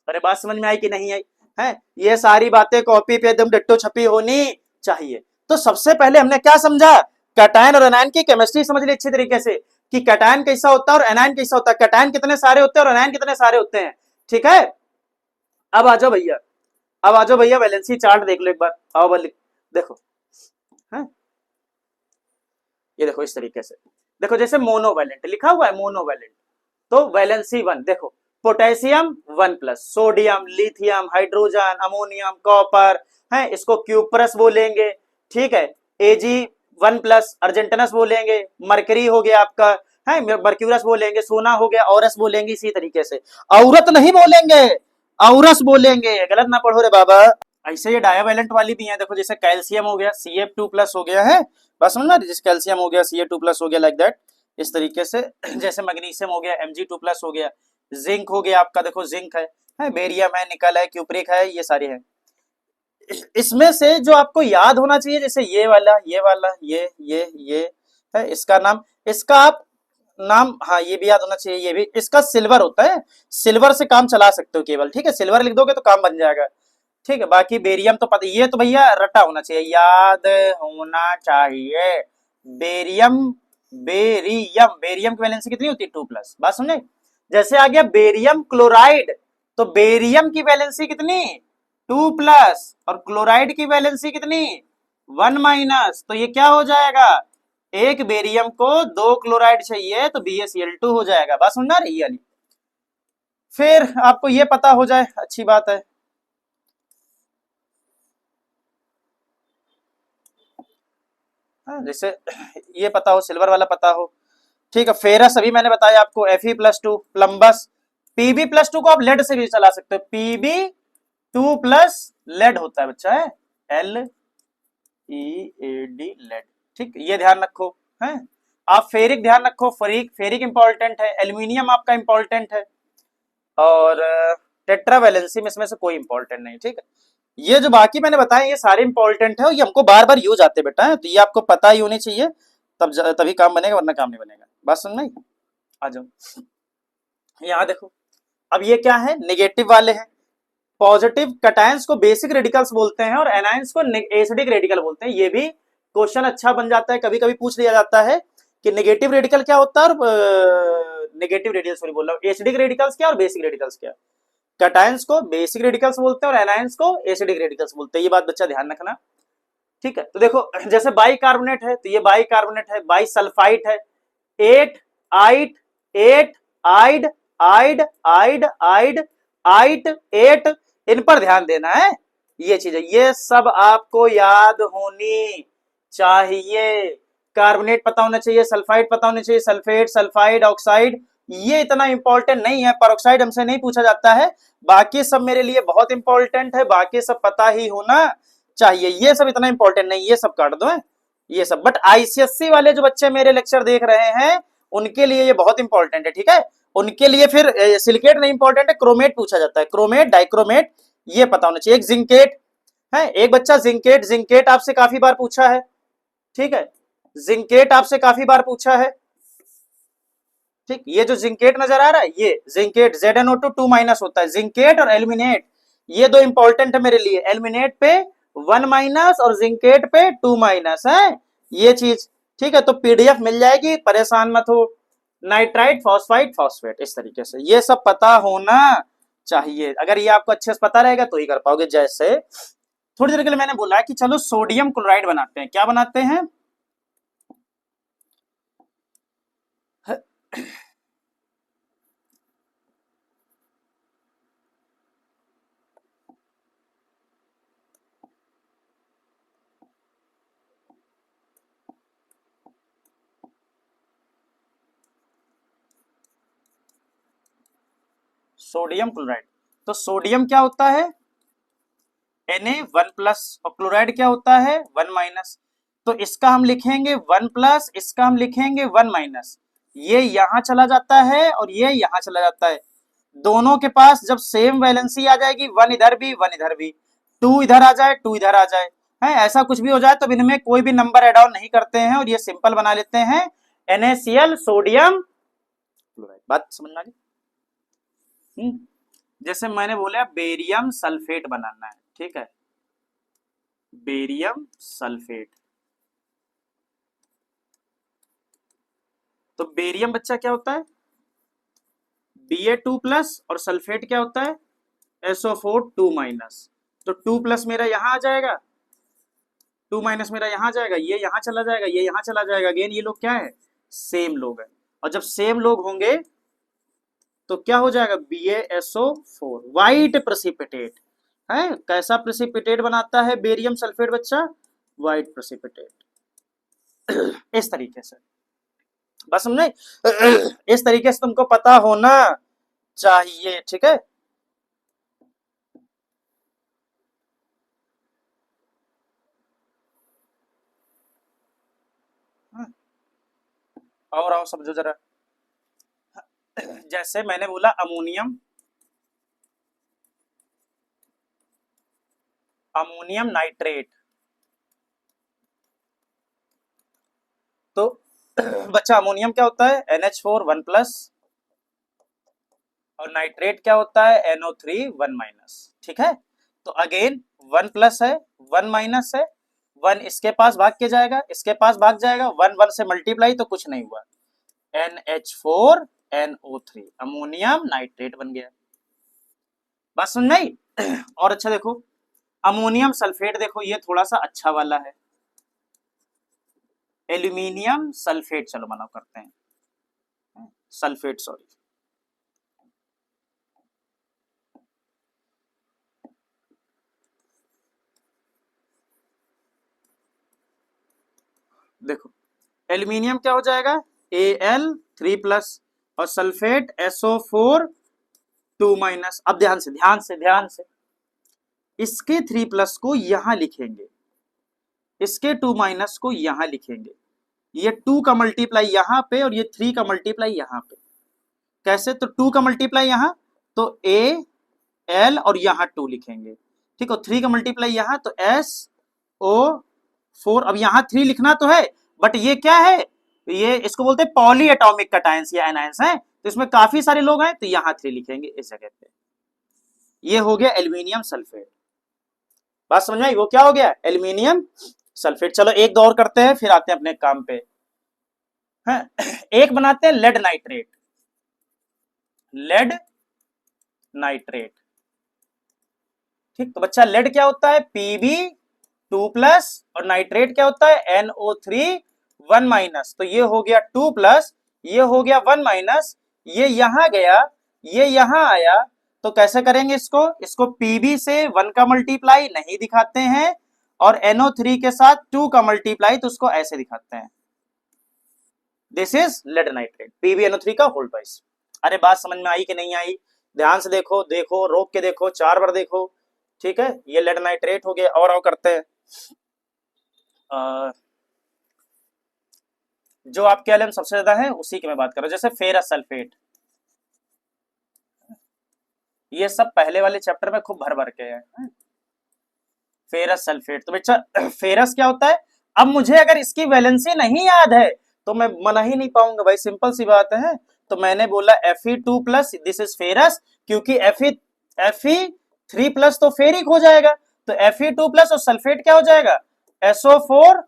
अरे बात समझ में आई कि नहीं आई है, ये सारी बातें कॉपी पे एकदम डिट्टो छपी होनी चाहिए। तो सबसे पहले हमने क्या समझा, कैटायन और एनायन की केमिस्ट्री समझ ली अच्छी तरीके से, कि कैटायन कैसा होता है और एनायन कैसा होता है, कैटायन कितने सारे होते हैं और एनायन कितने सारे होते हैं, ठीक है। अब आ जाओ भैया, अब आ जाओ भैया, वैलेंसी चार्ट देख लो एक बार, आओ बल देखो, है ये देखो इस तरीके से, देखो जैसे मोनोवैलेंट लिखा हुआ है, मोनोवैलेंट, तो वैलेंसी 1 देखो, potassium 1 plus, sodium, lithium, hydrogen, ammonium, copper, है, इसको क्यूप्रस बोलेंगे, ठीक है। Ag 1 प्लस, अर्जेंटनस बोलेंगे, मरकरी हो गया आपका, है, मर्क्यूरस बोलेंगे, सोना हो गया, औरस बोलेंगे, इसी तरीके से, औरत नहीं बोलेंगे, औरस बोलेंगे, गलत ना पढ़ो रे बाबा। ऐसे ये डायावैलेंट वाली भी है, देखो जैसे कैल्शियम हो गया CF2 प्लस हो गया है, बस समझना, जैसे कैल्शियम हो गया CA2 प्लस हो गया, लाइक दैट, इस तरीके से। जैसे मैग्नीशियम हो गया Mg2 प्लस हो गया, जिंक हो गया आपका, देखो जिंक है, बेरियम है, निकल है, क्यूप्रिक है, ये सारे हैं। इसमें से जो आपको याद होना चाहिए, जैसे ये वाला, ये वाला, ये है, इसका नाम, इसका आप नाम, हाँ ये भी याद होना चाहिए, ये भी, इसका सिल्वर होता है, सिल्वर से काम चला सकते हो केवल, ठीक है, सिल्वर लिख दोगे तो काम बन जाएगा, ठीक है। बाकी बेरियम तो पता, ये तो भैया रटा होना चाहिए, याद होना चाहिए, बेरियम, बेरियम, बेरियम की वैलेंसी कितनी होती है 2 प्लस, बात समझे। जैसे आ गया बेरियम क्लोराइड, तो बेरियम की वैलेंसी कितनी 2 प्लस, और क्लोराइड की वैलेंसी कितनी 1 माइनस, तो ये क्या हो जाएगा, एक बेरियम को 2 क्लोराइड चाहिए तो BaCl2 हो जाएगा, बात समझ रही है। फिर आपको ये पता हो जाए अच्छी बात है, जैसे ये पता हो, सिल्वर वाला पता हो, ठीक है। फेरस अभी मैंने बताया आपको, Fe+2, प्लम्बस, Pb+2 को आप लेड से भी चला सकते हो, Pb2 प्लस लेड होता है बच्चा, है LEAD लेड, ठीक, ये ध्यान रखो, है। आप फेरिक ध्यान रखो, फेरिक, फेरिक इंपॉर्टेंट है, एल्यूमिनियम आपका इंपॉर्टेंट है, और टेट्रावैलेंसी में इसमें से कोई इंपॉर्टेंट नहीं, ठीक है। ये जो बाकी मैंने बताया ये सारे इंपॉर्टेंट है, और ये हमको बार बार यूज आते बेटा, है, तो ये आपको पता ही होनी चाहिए, तभी काम बनेगा, वरना काम नहीं बनेगा, बात समझ में। आ जाओ यहाँ देखो, अब ये क्या है, नेगेटिव वाले हैं, पॉजिटिव कैटायंस को बेसिक रेडिकल्स बोलते हैं और एनायंस को एसिडिक रेडिकल बोलते हैं। ये भी क्वेश्चन अच्छा बन जाता है, कभी कभी पूछ लिया जाता है कि नेगेटिव रेडिकल क्या होता है, और नेगेटिव रेडिकल सॉरी बोल रहा हूँ, एसिडिक रेडिकल्स क्या और बेसिक रेडिकल्स क्या। कैटायंस को बेसिक रेडिकल्स बोलते हैं और एनायंस को एसिडिक रेडिकल्स बोलते हैं। ये बात बच्चा ध्यान रखना, ठीक है। तो देखो जैसे बाई कार्बोनेट है तो ये बाई कार्बोनेट है, बाई सल्फाइट है, 8 आइट 8 आइड आइड आइड आइड आइट 8, इन पर ध्यान देना है। ये चीज है, ये सब आपको याद होनी चाहिए। कार्बोनेट पता होना चाहिए, सल्फाइड पता होना चाहिए, सल्फेट सल्फाइड ऑक्साइड, ये इतना इंपॉर्टेंट नहीं है। परऑक्साइड हमसे नहीं पूछा जाता है, बाकी सब मेरे लिए बहुत इंपॉर्टेंट है, बाकी सब पता ही होना चाहिए। ये सब इतना इंपॉर्टेंट नहीं, ये सब काट दो है ये सब। बट आईसीएससी वाले जो बच्चे मेरे लेक्चर देख रहे हैं उनके लिए ये बहुत इंपॉर्टेंट है, ठीक है। उनके लिए फिर सिलिकेट नहीं इंपॉर्टेंट है, क्रोमेट पूछा जाता है, क्रोमेट डाइक्रोमेट ये पता होना चाहिए। एक जिंकेट है, एक बच्चा जिंकेट, जिंकेट आपसे काफी बार पूछा है, ठीक है, जिंकेट आपसे काफी बार पूछा है, ठीक। ये जो जिंकेट नजर आ रहा है ये जिंकेट ZnO2 2 माइनस होता है, जिंकेट और एल्यूमिनेट ये दो इंपॉर्टेंट है मेरे लिए। एल्यूमिनेट पे 1 माइनस और जिंकेट पे 2 माइनस है ये चीज, ठीक है। तो पीडीएफ मिल जाएगी, परेशान मत हो। नाइट्राइट फॉस्फाइड फॉस्फेट इस तरीके से ये सब पता होना चाहिए। अगर ये आपको अच्छे से पता रहेगा तो ही कर पाओगे। जैसे थोड़ी देर के लिए मैंने बोला कि चलो सोडियम क्लोराइड बनाते हैं, क्या बनाते हैं? सोडियम क्लोराइड, तो सोडियम क्या होता है? Na1+, और क्लोराइड क्या होता है? 1 माइनस। तो इसका हम लिखेंगे 1 प्लस, इसका हम लिखेंगे 1 माइनस। ये यहां चला जाता है और ये यहां चला जाता है। दोनों के पास जब सेम वैलेंसी आ जाएगी, 1 इधर भी 1 इधर भी, 2 इधर आ जाए 2 इधर आ जाए, है ऐसा कुछ भी हो जाए तो इनमें कोई भी नंबर एड ऑन नहीं करते हैं और ये सिंपल बना लेते हैं NaCl सोडियम क्लोराइड। बात समझ में आ गई? जैसे मैंने बोला बेरियम सल्फेट बनाना है, ठीक है, बेरियम सल्फेट। तो बेरियम बच्चा क्या होता है? Ba2+ और सल्फेट क्या होता है? SO4 2 minus. तो 2 प्लस मेरा यहां आ जाएगा, 2 माइनस मेरा यहां जाएगा, ये यहां चला जाएगा, ये यहां चला जाएगा। अगेन ये लोग क्या है? सेम लोग है, और जब सेम लोग होंगे तो क्या हो जाएगा? BaSO4 व्हाइट प्रेसिपिटेट है। कैसा प्रेसिपिटेट बनाता है बेरियम सल्फेट बच्चा? White precipitate. इस तरीके से, बस समझे? इस तरीके से तुमको पता होना चाहिए, ठीक है। और आओ समझो जरा। जैसे मैंने बोला अमोनियम, अमोनियम नाइट्रेट, तो बच्चा अमोनियम क्या होता है? NH4 1+, और नाइट्रेट क्या होता है? NO3 1 माइनस, ठीक है। तो अगेन 1+ है 1 माइनस है, 1 इसके पास भाग के जाएगा, इसके पास भाग जाएगा, 1 1 से मल्टीप्लाई तो कुछ नहीं हुआ, NH4 NO3 अमोनियम नाइट्रेट बन गया। बात सुन नहीं? और अच्छा देखो अमोनियम सल्फेट, देखो ये थोड़ा सा अच्छा वाला है, एल्यूमिनियम सल्फेट। चलो बनाओ करते हैं सल्फेट, सॉरी, देखो एल्यूमिनियम क्या हो जाएगा? Al3+, और सल्फेट SO4 2 माइनस। अब ध्यान से ध्यान से ध्यान से, इसके 3+ को यहां लिखेंगे, इसके 2 माइनस को यहां लिखेंगे, ये 2 का मल्टीप्लाई यहां पे और ये 3 का मल्टीप्लाई यहां पे। कैसे? तो 2 का मल्टीप्लाई यहां, तो Al और यहां 2 लिखेंगे, ठीक है। 3 का मल्टीप्लाई यहां तो SO4। अब यहां 3 लिखना तो है, बट ये क्या है? ये इसको बोलते हैं पॉली एटॉमिक कैटायंस या एनायंस है, तो इसमें काफी सारे लोग हैं तो यहां 3 लिखेंगे इस जगह पे। ये हो गया एल्यूमिनियम सल्फेट। बात समझ में आई? वो क्या हो गया? Aluminium sulphate. चलो एक दो और करते हैं फिर आते हैं अपने काम पे। है एक बनाते हैं लेड नाइट्रेट, लेड नाइट्रेट, ठीक, तो बच्चा लेड क्या होता है, Pb2+ और नाइट्रेट क्या होता है, NO3 1-, तो ये हो गया 2+, ये हो गया 1-, ये यहां गया, ये यहां आया, तो कैसे करेंगे इसको, इसको Pb से 1 का मल्टीप्लाई नहीं दिखाते हैं और NO3 के साथ 2 का मल्टीप्लाई, तो उसको ऐसे दिखाते हैं, this is lead nitrate, PbNO3 का होल ट्वाइस। अरे बात समझ में आई कि नहीं आई, ध्यान से देखो, देखो रोक के देखो, 4 बार देखो, ठीक है, ये लेड नाइट्रेट हो गया। और आओ करते हैं जो आपके एलएम सबसे ज्यादा है उसी की मैं बात कर रहा हूं, जैसे फेरस सल्फेट, ये सब पहले वाले चैप्टर में खूब भर भर के है। फेरस सल्फेट, तो बेटा फेरस क्या होता है, अब मुझे अगर इसकी वैलेंसी नहीं याद है तो मैं मना ही नहीं पाऊंगा भाई, सिंपल सी बात है। तो मैंने बोला Fe2+, दिस इज फेरस, क्योंकि Fe3+ तो फेरिक हो जाएगा, तो Fe2+ और सल्फेट क्या हो जाएगा, SO4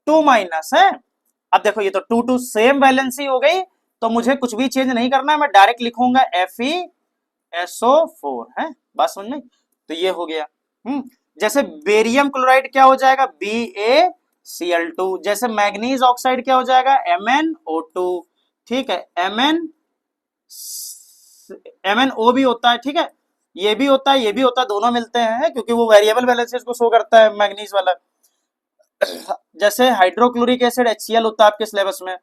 2- है। अब देखो ये तो 2 सेम वैलेंसी हो गई, तो मुझे कुछ भी चेंज नहीं करना है, मैं डायरेक्ट लिखूंगा FeSO4 है, बात समझ में, तो ये हो गया। जैसे बेरियम क्लोराइड क्या हो जाएगा, BaCl2, जैसे मैग्नीज ऑक्साइड क्या हो जाएगा, MnO2, ठीक है, MnO भी होता है, ठीक है, ये भी होता है, ये भी होता है, दोनों मिलते हैं क्योंकि वो वेरिएबल वैलेंसीज को शो करता है मैग्नीज वाला। जैसे हाइड्रोक्लोरिक एसिड HCl होता है आपके सिलेबस में।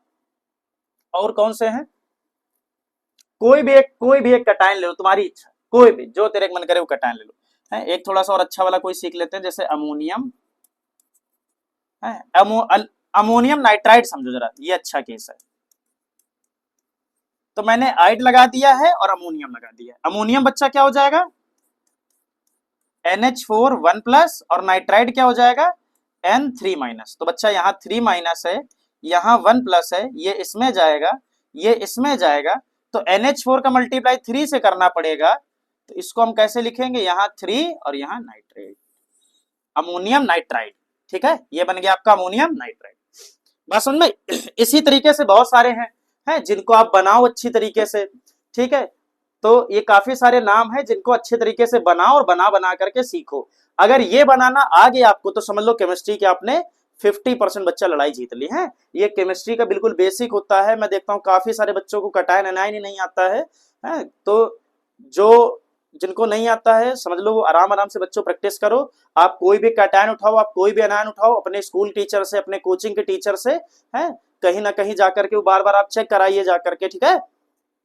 और कौन से हैं, कोई भी एक कटायन ले लो, तुम्हारी इच्छा, कोई भी जो तेरे मन करे वो कटायन ले लो, है। एक थोड़ा सा और अच्छा वाला कोई सीख लेते हैं, जैसे अमोनियम है, अमोनियम नाइट्राइड समझो जरा, ये अच्छा केस है। तो मैंने आइड लगा दिया है और अमोनियम लगा दिया है। अमोनियम बच्चा क्या हो जाएगा, NH4 1+ और नाइट्राइड क्या हो जाएगा, N3-। तो बच्चा यहाँ 3- है, यहाँ 1+ है, ये इसमें जाएगा, ये इसमें जाएगा, तो NH4 का मल्टीप्लाई 3 से करना पड़ेगा, तो इसको हम कैसे लिखेंगे, यहाँ 3 और यहाँ नाइट्रेट, अमोनियम नाइट्राइड, ठीक है, ये बन गया आपका अमोनियम नाइट्राइड। बात समझ में। इसी तरीके से बहुत सारे हैं जिनको आप बनाओ अच्छी तरीके से, ठीक है, तो ये काफी सारे नाम हैं जिनको अच्छे तरीके से बनाओ और बना बना करके सीखो। अगर ये बनाना आ गया आपको तो समझ लो केमिस्ट्री के आपने 50% बच्चा लड़ाई जीत ली है। ये केमिस्ट्री का बिल्कुल बेसिक होता है। मैं देखता हूँ काफी सारे बच्चों को कटायन एनायन ही नहीं आता है, तो जो जिनको नहीं आता है समझ लो वो आराम आराम से बच्चों प्रैक्टिस करो। आप कोई भी कटायन उठाओ, आप कोई भी एनायन उठाओ, अपने स्कूल टीचर से, अपने कोचिंग के टीचर से, है, कहीं ना कहीं जाकर के बार बार आप चेक कराइए जाकर के, ठीक है।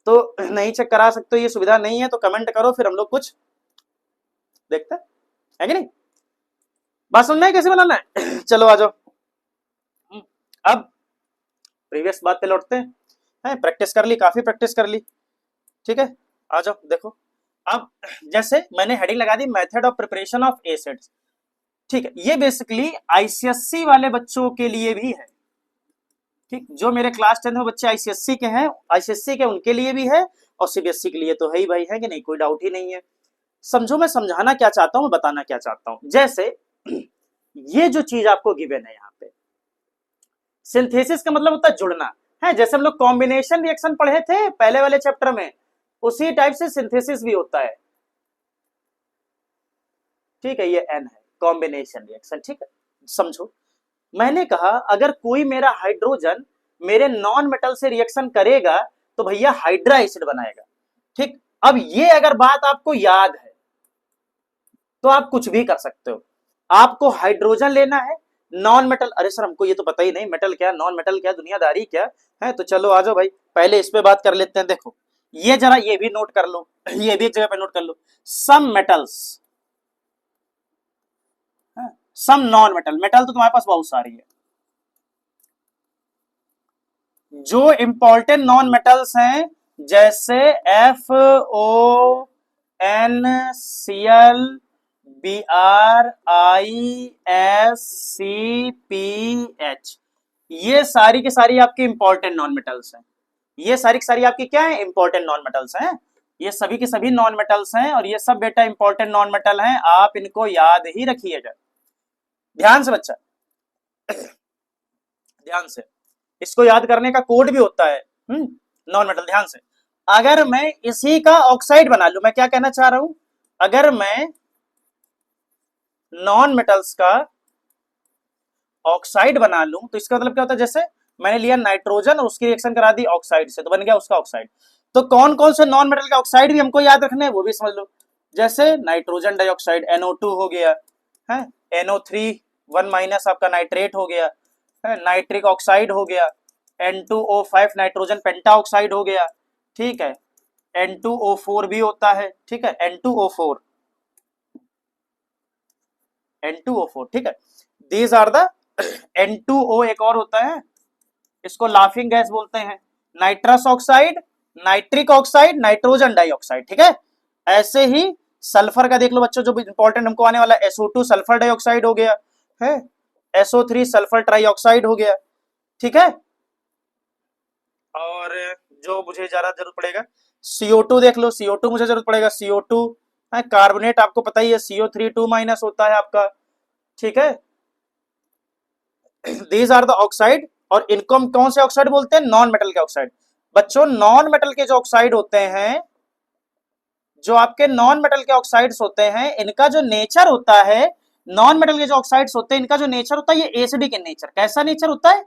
तो नहीं चेक करा सकते हो, ये सुविधा नहीं है तो कमेंट करो, फिर हम लोग कुछ देखते हैं कि नहीं। बात समझ में कैसे बनाना है। चलो आ जाओ, अब प्रीवियस बात पे लौटते हैं। प्रैक्टिस कर ली, काफी प्रैक्टिस कर ली, ठीक है, आ जाओ देखो। अब जैसे मैंने हेडिंग लगा the method of preparation of acids, ठीक है, ये बेसिकली आईसीएससी वाले बच्चों के लिए भी है, ठीक, जो मेरे क्लास 10 में बच्चे आईसीएससी के हैं, आईसीएससी के उनके लिए भी है और सीबीएसई के लिए तो है ही भाई, है कि नहीं, कोई डाउट ही नहीं है। समझो मैं समझाना क्या चाहता हूं, मैं बताना क्या चाहता हूं। जैसे ये जो चीज आपको गिवन है यहाँ पे, सिंथेसिस का मतलब होता है जुड़ना, है, जैसे हम लोग कॉम्बिनेशन रिएक्शन पढ़े थे पहले वाले चैप्टर में, उसी टाइप से सिंथेसिस भी होता है, ठीक है, ये एन है कॉम्बिनेशन रिएक्शन, ठीक है। समझो मैंने कहा अगर कोई मेरा हाइड्रोजन मेरे नॉन मेटल से रिएक्शन करेगा तो भैया हाइड्रा एसिड बनाएगा, ठीक। अब ये अगर बात आपको याद है तो आप कुछ भी कर सकते हो। आपको हाइड्रोजन लेना है नॉन मेटल, अरे सर हमको ये तो पता ही नहीं मेटल क्या नॉन मेटल क्या दुनियादारी क्या है, तो चलो आ जाओ भाई पहले इस पे बात कर लेते हैं। देखो ये जरा ये भी नोट कर लो, ये भी एक जगह पे नोट कर लो, some metals, some non metal, metal तो तुम्हारे पास बहुत सारी है, जो इंपॉर्टेंट नॉन मेटल्स हैं जैसे FONCl BrISCPH, ये सारी की सारी आपकी इंपॉर्टेंट नॉन मेटल्स हैं। ये सारी की सारी आपकी क्या है, इंपॉर्टेंट नॉन मेटल्स हैं। ये सभी के सभी नॉन मेटल्स हैं और ये सब बेटा इंपॉर्टेंट नॉन मेटल हैं, आप इनको याद ही रखिएगा ध्यान से बच्चा, ध्यान से। इसको याद करने का कोड भी होता है, नॉन मेटल, ध्यान से। अगर मैं इसी का ऑक्साइड बना लूं, मैं क्या कहना चाह रहा हूं, अगर मैं नॉन मेटल्स का ऑक्साइड बना लूं तो इसका मतलब क्या होता है, जैसे मैंने लिया नाइट्रोजन और उसकी रिएक्शन करा दी ऑक्साइड से तो बन गया उसका ऑक्साइड। तो कौन कौन से नॉन मेटल के ऑक्साइड भी हमको याद रखने हैं वो भी समझ लो। जैसे नाइट्रोजन डाइऑक्साइड NO2 हो गया है, NO3 1 माइनस आपका नाइट्रेट हो गया है, नाइट्रिक ऑक्साइड हो गया, N2O5 नाइट्रोजन पेंटा ऑक्साइड हो गया, ठीक है, N2O4 भी होता है, ठीक है, N2O4 N2O4, ठीक है। दीज आर द N2O एक और होता है, इसको लाफिंग गैस बोलते हैं, nitrous oxide, nitric oxide, nitrogen dioxide, ठीक है। ऐसे ही सल्फर का देख लो बच्चों, जो इंपॉर्टेंट हमको आने वाला SO2 सल्फर डाइऑक्साइड हो गया है, SO3 सल्फर ट्राइऑक्साइड हो गया, ठीक है। और जो मुझे ज्यादा जरूरत पड़ेगा CO2 देख लो, CO2 मुझे जरूरत पड़ेगा, CO2 है, कार्बोनेट आपको पता ही है CO3 2 माइनस होता है आपका, ठीक है। दीज आर द ऑक्साइड, और इनको हम कौन से ऑक्साइड बोलते हैं, नॉन मेटल के ऑक्साइड। बच्चों नॉन मेटल के जो ऑक्साइड होते हैं, जो आपके नॉन मेटल के ऑक्साइड्स होते हैं, इनका जो नेचर होता है, नॉन मेटल के जो ऑक्साइड्स होते हैं इनका जो नेचर होता है ये एसिडिक इन नेचर। कैसा नेचर होता है,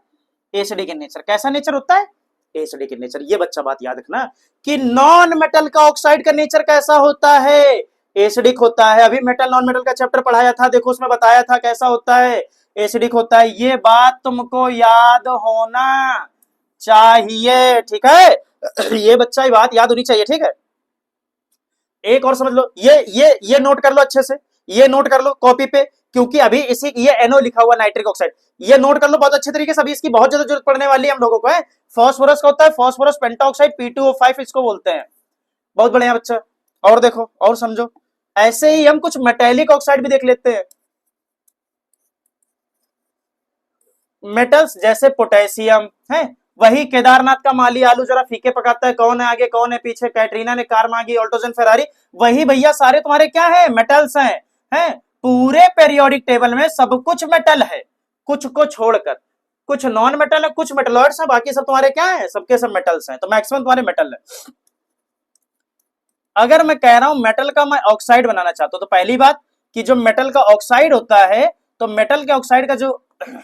एसिडिक इन नेचर। कैसा नेचर होता है, एसिडिक इन नेचर। ये बच्चा बात याद रखना कि नॉन मेटल का ऑक्साइड का नेचर कैसा होता है, एसिडिक होता है। अभी मेटल नॉन मेटल का चैप्टर पढ़ाया था, देखो उसमें बताया था कैसा होता है, एसिडिक होता है। ये बात तुमको याद होना चाहिए, ठीक है। ये बच्चा ये बात याद होनी चाहिए, ठीक है। एक और समझ लो, ये नोट कर लो अच्छे से, ये नोट कर लो कॉपी पे, क्योंकि अभी इसी ये NO लिखा हुआ नाइट्रिक ऑक्साइड, ये नोट कर लो बहुत अच्छे तरीके से, अभी इसकी बहुत ज्यादा जरूरत पड़ने वाली है हम लोगों को। है फॉस्फोरस का होता है, फॉस्फोरस पेंटाऑक्साइड P2O5 इसको बोलते हैं। बहुत बढ़िया बच्चा, और देखो और समझो। ऐसे ही हम कुछ मेटेलिक ऑक्साइड भी देख लेते हैं, मेटल्स जैसे पोटेशियम है, वही केदारनाथ का माली आलू जरा फीके पकाता है, कौन है आगे कौन है पीछे, कैटरीना ने कार मांगी, ऑल्टोजन फेरारी, वही भैया सारे तुम्हारे क्या है, मेटल्स हैं। पूरे पेरियोडिक टेबल में सब कुछ मेटल है, कुछ को छोड़कर। कुछ नॉन मेटल है, कुछ मेटलॉइड्स हैं, बाकी सब तुम्हारे क्या है, सबके सब मेटल्स हैं, तो मैक्सिमम तुम्हारे मेटल है। अगर मैं कह रहा हूं मेटल का मैं ऑक्साइड बनाना चाहता हूं, तो पहली बात कि जो मेटल का ऑक्साइड होता है, तो मेटल के ऑक्साइड का जो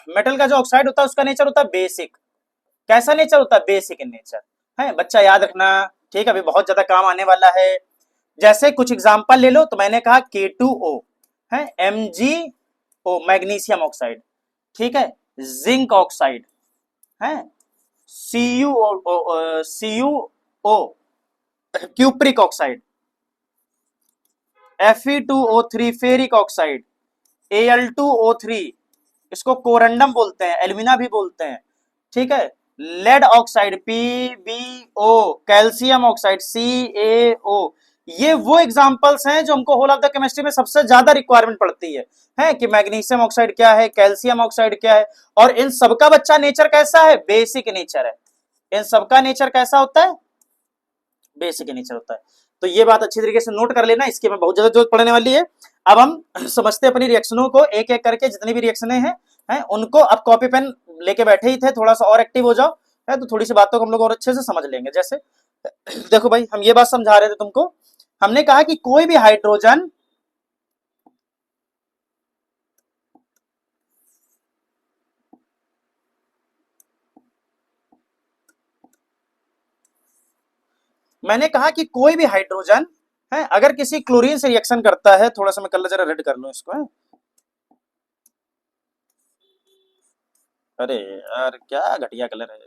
मेटल का जो ऑक्साइड होता है उसका नेचर होता है बेसिक। कैसा नेचर होता है, बेसिक इन नेचर, है बच्चा याद रखना, ठीक है। अभी बहुत ज्यादा काम आने वाला है। जैसे कुछ एग्जांपल ले लो, तो मैंने कहा K2O है, MgO मैग्नीशियम ऑक्साइड, ठीक है, जिंक ऑक्साइड है, CuO cupric oxide, Fe2O3 ferric oxide, Al2O3 इसको कोरंडम बोलते हैं, एल्यूमिना भी बोलते हैं, ठीक है। Lead oxide PbO, calcium oxide CaO। ये वो एग्जांपल्स हैं जो हमको होल ऑफ द केमिस्ट्री में सबसे ज्यादा रिक्वायरमेंट पड़ती है कि मैग्नीशियम ऑक्साइड क्या है, कैल्शियम ऑक्साइड क्या है, और इन सबका बच्चा नेचर कैसा है, बेसिक नेचर है। इन सबका नेचर कैसा होता है, बेसिक नेचर होता है। तो ये बात अच्छी तरीके से नोट कर लेना, इसकी हमें बहुत ज्यादा जरूरत पड़ने वाली है। अब हम समझते अपनी रिएक्शनों को एक एक करके, जितनी भी रिएक्शनें हैं उनको। अब कॉपी पेन लेके बैठे ही थे, थोड़ा सा और एक्टिव हो जाओ, है तो थोड़ी सी बातों को हम लोग और अच्छे से समझ लेंगे। जैसे देखो भाई, हम ये बात समझा रहे थे तुमको, हमने कहा कि कोई भी हाइड्रोजन मैंने कहा कि कोई भी हाइड्रोजन है अगर किसी क्लोरीन से रिएक्शन करता है, थोड़ा सा मैं कलर जरा रेड कर लूं इसको, है? अरे यार क्या घटिया कलर है।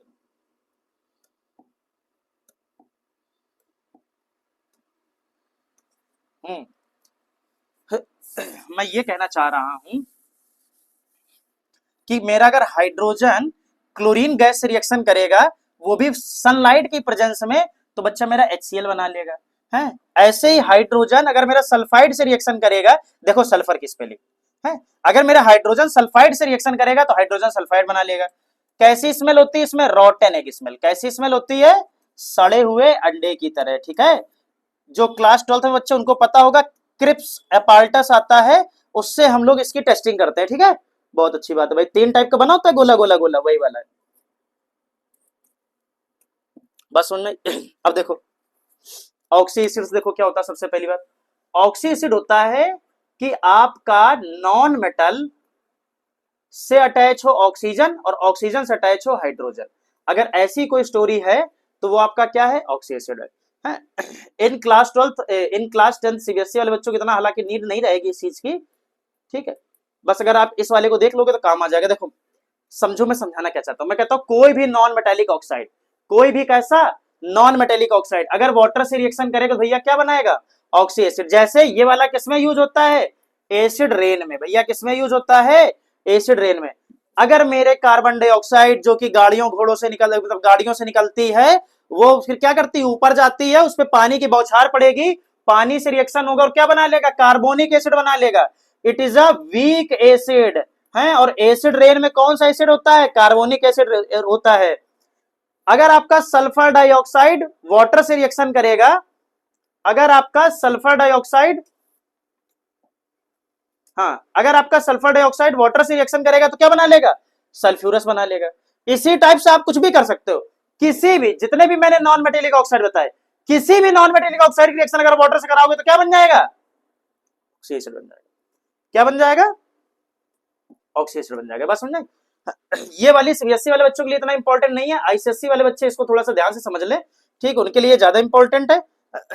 हम्म मैं ये कहना चाह रहा हूं कि मेरा अगर हाइड्रोजन क्लोरीन गैस से रिएक्शन करेगा, वो भी सनलाइट की प्रेजेंस में, तो बच्चा मेरा HCl बना लेगा, है। ऐसे ही हाइड्रोजन अगर मेरा सल्फाइड से रिएक्शन करेगा, देखो सल्फर की स्पेलिंग है, अगर मेरा हाइड्रोजन सल्फाइड से रिएक्शन करेगा तो हाइड्रोजन सल्फाइड बना लेगा। कैसी स्मेल होती है इसमें, रॉटन एग स्मेल। कैसी स्मेल होती है, सड़े हुए अंडे की तरह, ठीक है। जो क्लास 12th में बच्चे उनको पता होगा, क्रिप्स एपाल्टस आता है, उससे हम लोग इसकी टेस्टिंग करते हैं, ठीक है। बहुत अच्छी बात है भाई, 3 टाइप का बना होता है, गोला गोला गोला, वही वाला है। बस सुनने अब देखो ऑक्सी एसिड देखो क्या होता है। सबसे पहली बात, ऑक्सी एसिड होता है कि आपका नॉन मेटल से अटैच हो ऑक्सीजन और ऑक्सीजन से अटैच हो हाइड्रोजन। अगर ऐसी कोई स्टोरी है तो वो आपका क्या है, ऑक्सी एसिड है। In class 12 in class 10 CBSE वाले बच्चों को इतना हालांकि नीड नहीं रहेगी इस चीज की, ठीक है। बस अगर आप इस वाले को देख लोगे तो काम आ जाएगा। देखो समझो मैं समझाना क्या चाहता हूं। मैं कहता हूं कोई भी नॉन मेटेलिक ऑक्साइड, कोई भी कैसा नॉन मेटेलिक ऑक्साइड अगर वाटर से रिएक्शन करेगा तो भैया क्या बनाएगा, ऑक्सी एसिड। जैसे ये वाला किसमें यूज होता है, एसिड रेन में। भैया किसमें यूज होता है, एसिड रेन में। अगर मेरे कार्बन डाइऑक्साइड जो कि गाड़ियों घोड़ों से निकल मतलब गाड़ियों से निकलती है, वो फिर क्या करती है, ऊपर जाती है, उस पर पानी की बौछार पड़ेगी, पानी से रिएक्शन होगा और क्या बना लेगा, कार्बोनिक एसिड बना लेगा। It is a weak acid है। और एसिड रेन में कौन सा एसिड होता है, कार्बोनिक एसिड होता है। अगर आपका सल्फर डाइऑक्साइड वाटर से रिएक्शन करेगा, अगर आपका सल्फर डाइऑक्साइड अगर आपका सल्फर डाइऑक्साइड वाटर से रिएक्शन करेगा तो क्या बना लेगा, सल्फ्यूरस बना लेगा। इसी टाइप से आप कुछ भी कर सकते हो। किसी भी, जितने भी मैंने नॉन मेटेलिक ऑक्साइड बताए, किसी भी नॉन मेटेलिक ऑक्साइड की रिएक्शन अगर वाटर से कराओगे तो क्या बन जाएगा, ऑक्सी एसिड बन जाएगा। क्या बन जाएगा, ऑक्सी एसिड बन जाएगा। बस समझे। ये वाली सीबीएसई वाले बच्चों के लिए इतना इंपॉर्टेंट नहीं है, आईसीएसई वाले बच्चे इसको थोड़ा सा ध्यान से समझ ले, ठीक, उनके लिए ज्यादा इंपॉर्टेंट है।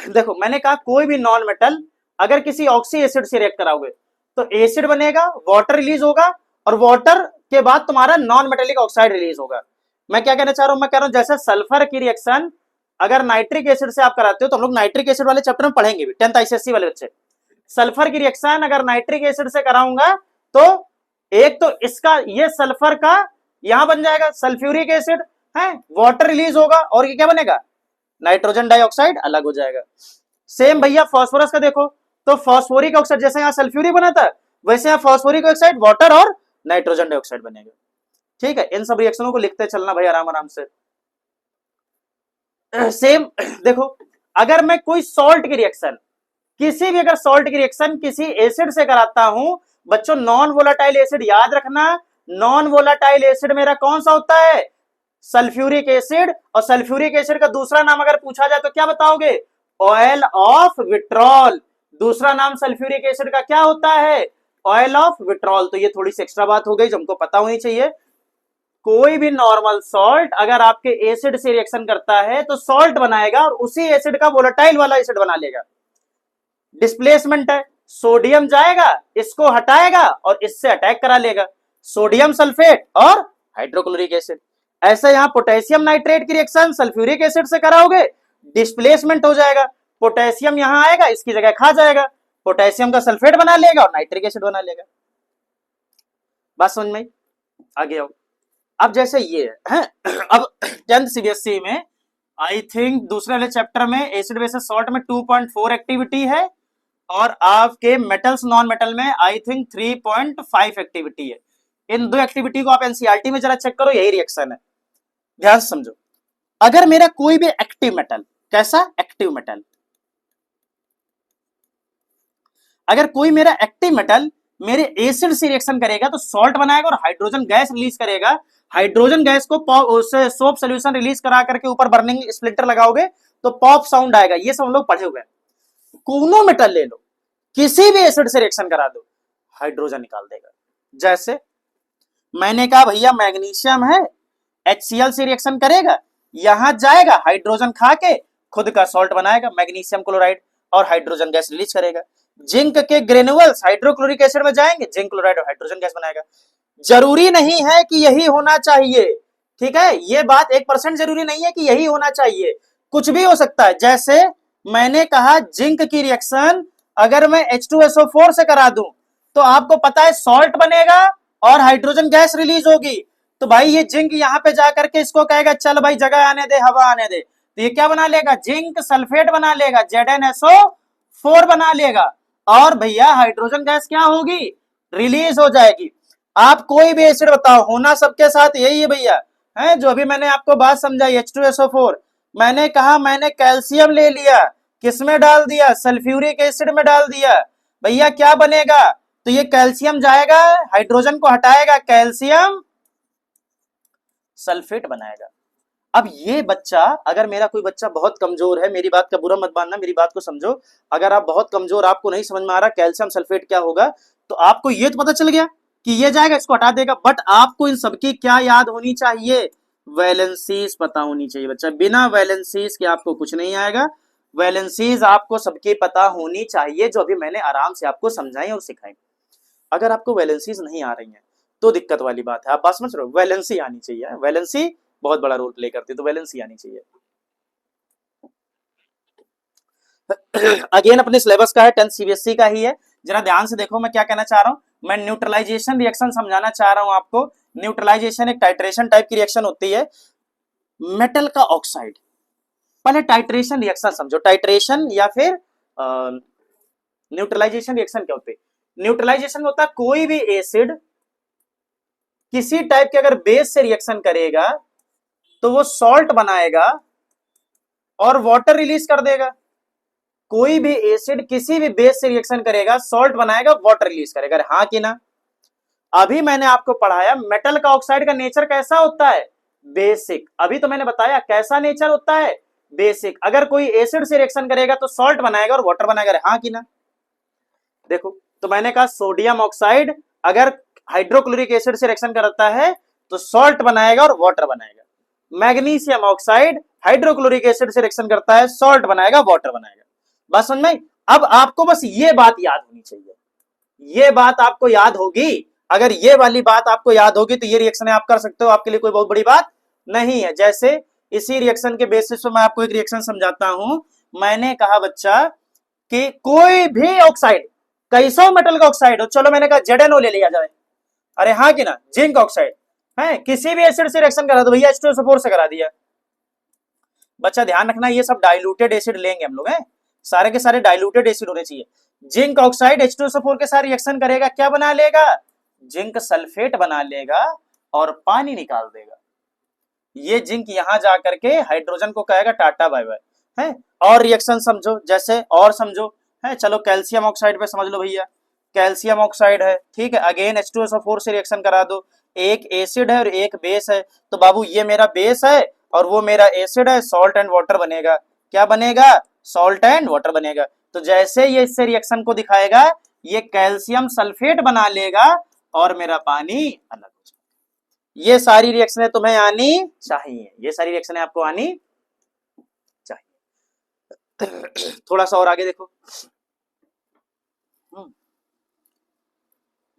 देखो मैंने कहा कोई भी नॉन मेटल अगर किसी ऑक्सी एसिड से रिएक्ट कराओगे तो एसिड बनेगा, वाटर रिलीज होगा और वाटर के बाद तुम्हारा नॉन मेटेलिक ऑक्साइड रिलीज होगा। मैं क्या कहना चाह रहा हूं, मैं कह रहा हूं जैसे सल्फर की रिएक्शन अगर नाइट्रिक एसिड से आप कराते हो तो हम लोग नाइट्रिक एसिड वाले चैप्टर में पढ़ेंगे भी, 10th आईसीएसई वाले बच्चे। सल्फर की रिएक्शन अगर नाइट्रिक एसिड से कराऊंगा तो एक तो इसका ये सल्फर का यहां बन जाएगा सल्फ्यूरिक एसिड है, वाटर रिलीज होगा और ये क्या बनेगा, नाइट्रोजन डाइऑक्साइड अलग हो जाएगा। सेम भैया फॉस्फोरस का देखो तो फॉस्फोरिक ऑक्साइड जैसे यहां सल्फ्यूरिक बना था वैसे यहां फॉस्फोरिक ऑक्साइड वाटर और नाइट्रोजन डाइऑक्साइड बनेगा। ठीक है, इन सब रिएक्शनों को लिखते चलना भाई आराम आराम से। सेम देखो अगर मैं कोई सॉल्ट की रिएक्शन, किसी भी अगर सॉल्ट की रिएक्शन किसी एसिड से कराता हूं, बच्चों नॉन वोलाटाइल एसिड याद रखना, नॉन वोलाटाइल एसिड मेरा कौन सा होता है, सल्फ्यूरिक एसिड। और सल्फ्यूरिक एसिड का दूसरा नाम अगर पूछा जाए तो क्या बताओगे, ऑयल ऑफ विट्रॉल। दूसरा नाम सल्फ्यूरिक एसिड का क्या होता है, ऑयल ऑफ विट्रॉल। तो ये थोड़ी सी एक्स्ट्रा बात हो गई जो हमको पता होनी चाहिए। कोई भी नॉर्मल सॉल्ट अगर आपके एसिड से रिएक्शन करता है तो सॉल्ट बनाएगा और उसी एसिड का वोलेटाइल वाला एसिड बना लेगा। डिस्प्लेसमेंट है, सोडियम जाएगा इसको हटाएगा और इससे अटैक करा लेगा, सोडियम सल्फेट और हाइड्रोक्लोरिक एसिड। ऐसे यहां पोटेशियम नाइट्रेट की रिएक्शन सल्फ्यूरिक एसिड से कराओगे, डिस्प्लेसमेंट हो जाएगा, पोटेशियम यहां आएगा इसकी जगह खा जाएगा, पोटेशियम का सल्फेट बना लेगा और नाइट्रिक एसिड बना लेगा। बात समझ में आगे आओ। अब जैसे ये है अब 10th सीबीएसई में आई थिंक दूसरे वाले चैप्टर में एसिड बेसिस सॉल्ट में 2.4 एक्टिविटी है और आपके मेटल्स नॉन मेटल में आई थिंक 3.5 एक्टिविटी है। इन दो एक्टिविटी को आप एनसीईआरटी में जरा चेक करो, यही रिएक्शन है, ध्यान से समझो। अगर मेरा कोई भी एक्टिव मेटल, कैसा एक्टिव मेटल, अगर कोई मेरा एक्टिव मेटल मेरे एसिड से रिएक्शन करेगा तो सॉल्ट बनाएगा और हाइड्रोजन गैस रिलीज करेगा। हाइड्रोजन गैस को सोप सोल्यूशन रिलीज करा करके ऊपर बर्निंग स्प्लिटर लगाओगे तो पॉप साउंड आएगा। ये सब हम लोग पढ़े हुए हैं। कोनो मेटल ले लो, किसी भी एसिड से रिएक्शन करा दो, हाइड्रोजन निकाल देगा। जैसे मैंने कहा भैया मैग्नीशियम है, HCl से रिएक्शन करेगा, यहां जाएगा हाइड्रोजन खा के खुद का सॉल्ट बनाएगा मैग्नीशियम क्लोराइड और हाइड्रोजन गैस रिलीज करेगा। जिंक के ग्रेनुअल्स हाइड्रोक्लोरिक एसिड में जाएंगे, जिंक क्लोराइड और हाइड्रोजन गैस बनाएगा। जरूरी नहीं है कि यही होना चाहिए, ठीक है, ये बात 1% जरूरी नहीं है कि यही होना चाहिए, कुछ भी हो सकता है। जैसे मैंने कहा जिंक की रिएक्शन अगर मैं H2SO4 से करा दूं तो आपको पता है सॉल्ट बनेगा और हाइड्रोजन गैस रिलीज होगी। तो भाई ये जिंक यहां पे जाकर के इसको कहेगा चल भाई जगह आने दे, हवा आने दे, तो ये क्या बना लेगा, जिंक सल्फेट बना लेगा, ZnSO4 बना लेगा और भैया हाइड्रोजन गैस क्या होगी, रिलीज हो जाएगी। आप कोई भी एसिड बताओ, होना सबके साथ यही है भैया, है जो अभी मैंने आपको बात समझाई H2SO4। मैंने कहा मैंने कैल्शियम ले लिया, किसमें डाल दिया, सल्फ्यूरिक एसिड में डाल दिया, भैया क्या बनेगा, तो ये कैल्शियम जाएगा हाइड्रोजन को हटाएगा, कैल्शियम सल्फेट बनाएगा। अब ये बच्चा, अगर मेरा कोई बच्चा बहुत कमजोर है, मेरी बात का बुरा मत मानना, मेरी बात को समझो, अगर आप बहुत कमजोर, आपको नहीं समझ में आ रहा कैल्शियम सल्फेट क्या होगा, तो आपको ये तो पता चल गया कि ये जाएगा, इसको हटा देगा, बट आपको इन सबकी क्या याद होनी चाहिए, वैलेंसीज पता होनी चाहिए बच्चा। बिना वैलेंसीज के आपको कुछ नहीं आएगा। वैलेंसीज आपको सबकी पता होनी चाहिए, जो अभी मैंने आराम से आपको समझाई और सिखाई। अगर आपको वैलेंसीज नहीं आ रही हैं तो दिक्कत वाली बात है। आप बात समझ रहे हो, वैलेंसी आनी चाहिए, वैलेंसी बहुत बड़ा रोल प्ले करती है, तो वैलेंसी आनी चाहिए। अगेन अपने सिलेबस का है, 10th सीबीएसई का ही है। जरा ध्यान से देखो मैं क्या कहना चाह रहा हूं। मैं न्यूट्रलाइजेशन रिएक्शन समझाना चाह रहा हूं आपको। न्यूट्रलाइजेशन एक टाइट्रेशन टाइप की रिएक्शन होती है। मेटल का ऑक्साइड, पहले टाइट्रेशन रिएक्शन समझो। टाइट्रेशन या फिर न्यूट्रलाइजेशन रिएक्शन क्या होते हैं। न्यूट्रलाइजेशन में होता है कोई भी एसिड किसी टाइप के अगर बेस से रिएक्शन करेगा तो वो सॉल्ट बनाएगा और वाटर रिलीज कर देगा। कोई भी एसिड किसी भी बेस से रिएक्शन करेगा, सॉल्ट बनाएगा, वाटर रिलीज करेगा। हाँ कि ना। अभी मैंने आपको पढ़ाया मेटल का ऑक्साइड का नेचर कैसा होता है, बेसिक। अभी तो मैंने बताया कैसा नेचर होता है, बेसिक। अगर कोई एसिड से रिएक्शन करेगा तो सॉल्ट बनाएगा और वाटर बनाएगा। हाँ कि ना। देखो तो मैंने कहा सोडियम ऑक्साइड अगर हाइड्रोक्लोरिक एसिड से रिएक्शन करता है तो सॉल्ट बनाएगा और वाटर बनाएगा। मैग्नीशियम ऑक्साइड हाइड्रोक्लोरिक एसिड से रिएक्शन करता है, सॉल्ट बनाएगा, वाटर बनाएगा। बस समझ में। अब आपको बस ये बात याद होनी चाहिए, ये बात आपको याद होगी। अगर ये वाली बात आपको याद होगी तो ये रिएक्शन आप कर सकते हो, आपके लिए कोई बहुत बड़ी बात नहीं है। जैसे इसी रिएक्शन के बेसिस पे मैं आपको एक रिएक्शन समझाता हूं। मैंने कहा बच्चा कि कोई भी ऑक्साइड, कैसा मेटल का ऑक्साइड हो, चलो मैंने कहा ZnO ले लिया जाए, अरे हाँ कि ना, जिंक ऑक्साइड है, किसी भी एसिड से रिएक्शन करा दो भैया, H2SO4 से करा दिया। बच्चा ध्यान रखना ये सब डाइल्यूटेड एसिड लेंगे हम लोग, हैं सारे के सारे डाइल्यूटेड एसिड होने चाहिए। जिंक ऑक्साइड H2SO4 के साथ रिएक्शन करेगा, क्या बना लेगा, जिंक सल्फेट बना लेगा और पानी निकाल देगा। ये जिंक यहां जाकर के हाइड्रोजन को कहेगा टाटा बाय बाय, है। और रिएक्शन समझो, जैसे और समझो, है। चलो कैल्शियम ऑक्साइड पे समझ लो भैया, कैल्शियम ऑक्साइड है, ठीक है, अगेन H2SO4 से रिएक्शन करा दो। एक एसिड है और एक बेस है, तो बाबू ये मेरा बेस है और वो मेरा एसिड है, सॉल्ट एंड वाटर बनेगा। क्या बनेगा, सॉल्ट एंड वाटर बनेगा। तो जैसे ये इससे रिएक्शन को दिखाएगा, ये कैल्शियम सल्फेट बना लेगा और मेरा पानी अलग हो जाएगा। ये सारी रिएक्शनें तुम्हें आनी चाहिए, ये सारी रिएक्शनें आपको आनी चाहिए। थोड़ा सा और आगे देखो,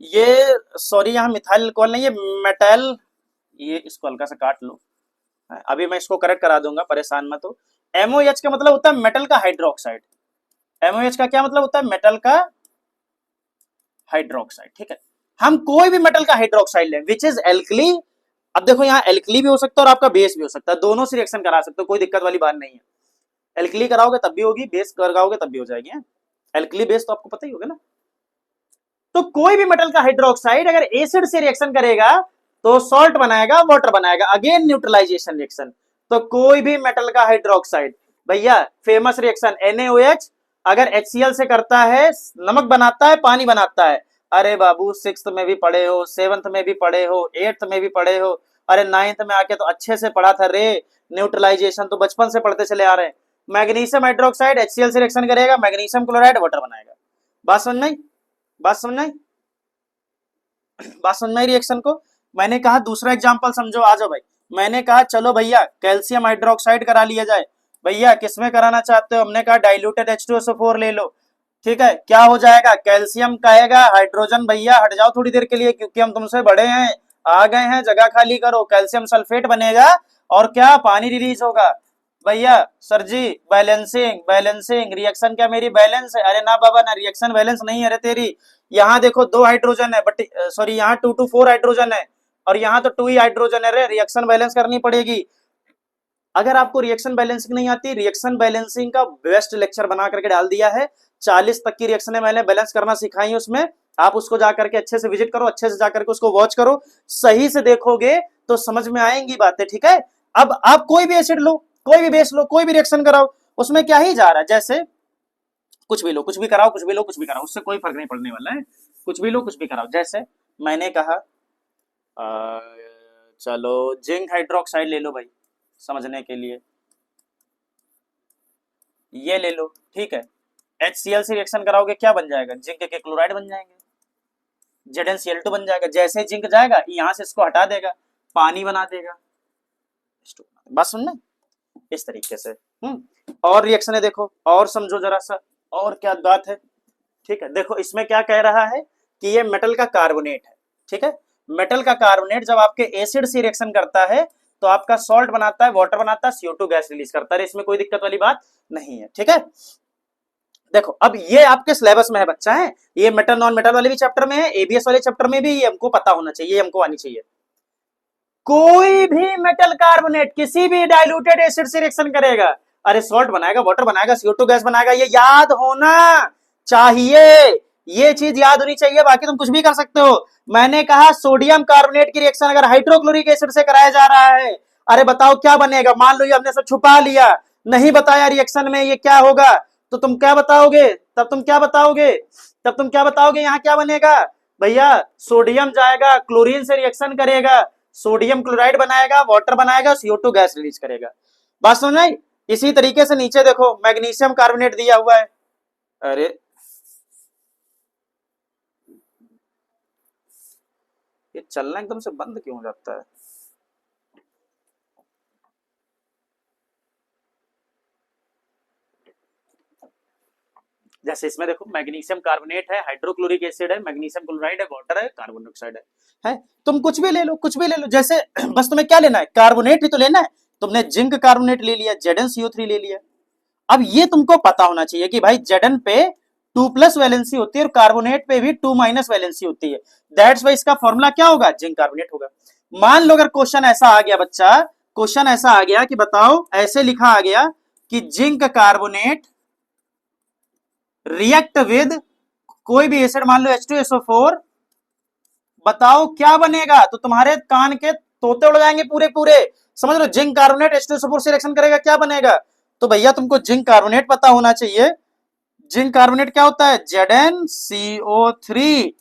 ये सॉरी यहाँ मिथाइल अल्कोहल नहीं, ये मेटल, ये इसको हल्का सा काट लो, अभी मैं इसको करेक्ट करा दूंगा, परेशान मत हो। MOH का मतलब होता है मेटल का हाइड्रोक्साइड। MOH का क्या मतलब होता है, मेटल का हाइड्रोक्साइड, ठीक है। हम कोई भी मेटल का हाइड्रोक्साइड लें विच इज एल्कली। अब देखो यहाँ एल्कली भी हो सकता है और आपका बेस भी हो सकता है, दोनों से रिएक्शन करा सकते हो, कोई दिक्कत वाली बात नहीं है। एल्कली कराओगे तब भी होगी, बेस कराओगे तब भी हो जाएगी। एल्कली बेस तो आपको पता ही होगा ना। तो कोई भी मेटल का हाइड्रोक्साइड अगर एसिड से रिएक्शन करेगा तो सॉल्ट बनाएगा, वाटर बनाएगा, अगेन न्यूट्रलाइजेशन रिएक्शन। तो कोई भी मेटल का हाइड्रोक्साइड भैया, फेमस रिएक्शन NaOH अगर HCl से करता है, नमक बनाता है, पानी बनाता है। अरे बाबू 6th में भी पढ़े हो, 7th में भी पढ़े हो, 8th में भी पढ़े हो, अरे 9th में आके तो अच्छे से पढ़ा था रे। न्यूट्रलाइजेशन तो बचपन से पढ़ते चले आ रहे हैं। मैग्नीशियम हाइड्रोक्साइड HCl से रिएक्शन करेगा, मैग्नीशियम क्लोराइड वाटर बनाएगा। बात समझ में, बात समझ में, बात समझ में रिएक्शन को। मैंने कहा दूसरा एग्जांपल समझो, आ जाओ भाई। मैंने कहा चलो भैया कैल्शियम हाइड्रोक्साइड करा लिया जाए। भैया किसमें कराना चाहते हो, हमने कहा डाइल्यूटेड H2SO4 ले लो, ठीक है। क्या हो जाएगा, कैल्शियम कहेगा हाइड्रोजन भैया हट जाओ थोड़ी देर के लिए क्योंकि हम तुमसे बड़े हैं, आ गए हैं, जगह खाली करो। कैल्शियम सल्फेट बनेगा और क्या, पानी रिलीज होगा। भैया सर जी बैलेंसिंग, बैलेंसिंग रिएक्शन क्या मेरी बैलेंस है, अरे ना बाबा ना, रिएक्शन बैलेंस नहीं है रे तेरी। यहाँ देखो 2 हाइड्रोजन है, बट सॉरी यहाँ 2 to 4 हाइड्रोजन है और यहाँ तो 2 ही हाइड्रोजन है रे, रिएक्शन बैलेंस करनी पड़ेगी। अगर आपको रिएक्शन बैलेंसिंग नहीं आती, रिएक्शन बैलेंसिंग का बेस्ट लेक्चर बना करके डाल दिया है, 40 तक की रिएक्शनें मैंने बैलेंस करना सिखाई है उसमें। आप उसको जाकर के अच्छे से विजिट करो, अच्छे से जाकर के उसको वॉच करो, सही से देखोगे तो समझ में आएंगी बातें, ठीक है। अब आप कोई भी एसिड लो, कोई भी बेस लो, कोई भी रिएक्शन कराओ, उसमें क्या ही जा रहा है, जैसे कुछ भी लो, कुछ भी कराओ, कुछ भी लो, कुछ भी कराओ, उससे कोई फर्क नहीं पड़ने वाला है। कुछ भी लो, कुछ भी कराओ। जैसे मैंने कहा चलो जिंक हाइड्रोक्साइड ले लो भाई, समझने के लिए। ये ले लो, ठीक है। HCl से रिएक्शन कराओगे क्या बन जाएगा, जिंक के क्लोराइड बन जाएंगे, ZnCl2 बन जाएगा। जैसे जिंक जाएगा यहां से इसको हटा देगा, पानी बना देगा। बात सुनना, इस तरीके से। और रिएक्शन है देखो, और समझो जरा सा, और क्या बात है, ठीक है। देखो इसमें क्या कह रहा है कि ये मेटल का कार्बोनेट है, ठीक है। मेटल का कार्बोनेट जब आपके एसिड से रिएक्शन करता है तो आपका सॉल्ट बनाता है, वाटर बनाता है, CO2 गैस रिलीज करता है। इसमें कोई दिक्कत वाली बात नहीं है, ठीक है। देखो अब ये आपके सिलेबस में है बच्चा, है ये मेटल नॉन मेटल वाले भी चैप्टर में है, ABS वाले चैप्टर में भी ये हमको पता होना चाहिए, हमको आनी चाहिए। कोई भी मेटल कार्बोनेट किसी भी डाइल्यूटेड एसिड से रिएक्शन करेगा, अरे सॉल्ट बनाएगा, वाटर बनाएगा, CO2 गैस बनाएगा, ये याद होना चाहिए, ये चीज याद होनी चाहिए। बाकी तुम कुछ भी कर सकते हो। मैंने कहा सोडियम कार्बोनेट की रिएक्शन अगर हाइड्रोक्लोरिक एसिड से कराया जा रहा है, अरे बताओ क्या बनेगा। मान लो ये हमने सब छुपा लिया, नहीं बताया रिएक्शन में ये क्या होगा, तो तुम क्या बताओगे, तब तुम क्या बताओगे, तब तुम क्या बताओगे, यहाँ क्या बनेगा भैया, सोडियम जाएगा क्लोरीन से रिएक्शन करेगा, सोडियम क्लोराइड बनाएगा, वाटर बनाएगा, CO2 गैस रिलीज करेगा। बात समझ आई। इसी तरीके से नीचे देखो मैग्नीशियम कार्बोनेट दिया हुआ है, अरे ये चलना एकदम से बंद क्यों हो जाता है। जैसे इसमें देखो मैग्नीशियम कार्बोनेट है, हाइड्रोक्लोरिक एसिड है, मैग्नीशियम क्लोराइड है, वाटर है, कार्बन डाइऑक्साइड है। तुम कुछ भी ले लो, कुछ भी ले लो। जैसे बस तुम्हें क्या लेना है, कार्बोनेट ही तो लेना है। तुमने जिंक कार्बोनेट ले लिया, ZnCO3 ले लिया। अब ये तुमको पता होना चाहिए कि भाई Zn पे 2+ वैलेंसी होती है और कार्बोनेट पे भी 2- वैलेंसी होती है। दैट्स वाई इसका फॉर्मूला क्या होगा, जिंक कार्बोनेट होगा। मान लो अगर क्वेश्चन ऐसा आ गया बच्चा, क्वेश्चन ऐसा आ गया कि बताओ, ऐसे लिखा आ गया कि जिंक कार्बोनेट रिएक्ट विद कोई भी एसिड, मान लो H2SO4, बताओ क्या बनेगा, तो तुम्हारे कान के तोते उड़ जाएंगे पूरे पूरे। समझ लो, जिंक कार्बोनेट H2SO4 से रिएक्शन करेगा, क्या बनेगा, तो भैया तुमको जिंक कार्बोनेट पता होना चाहिए। जिंक कार्बोनेट क्या होता है, ZnCO3।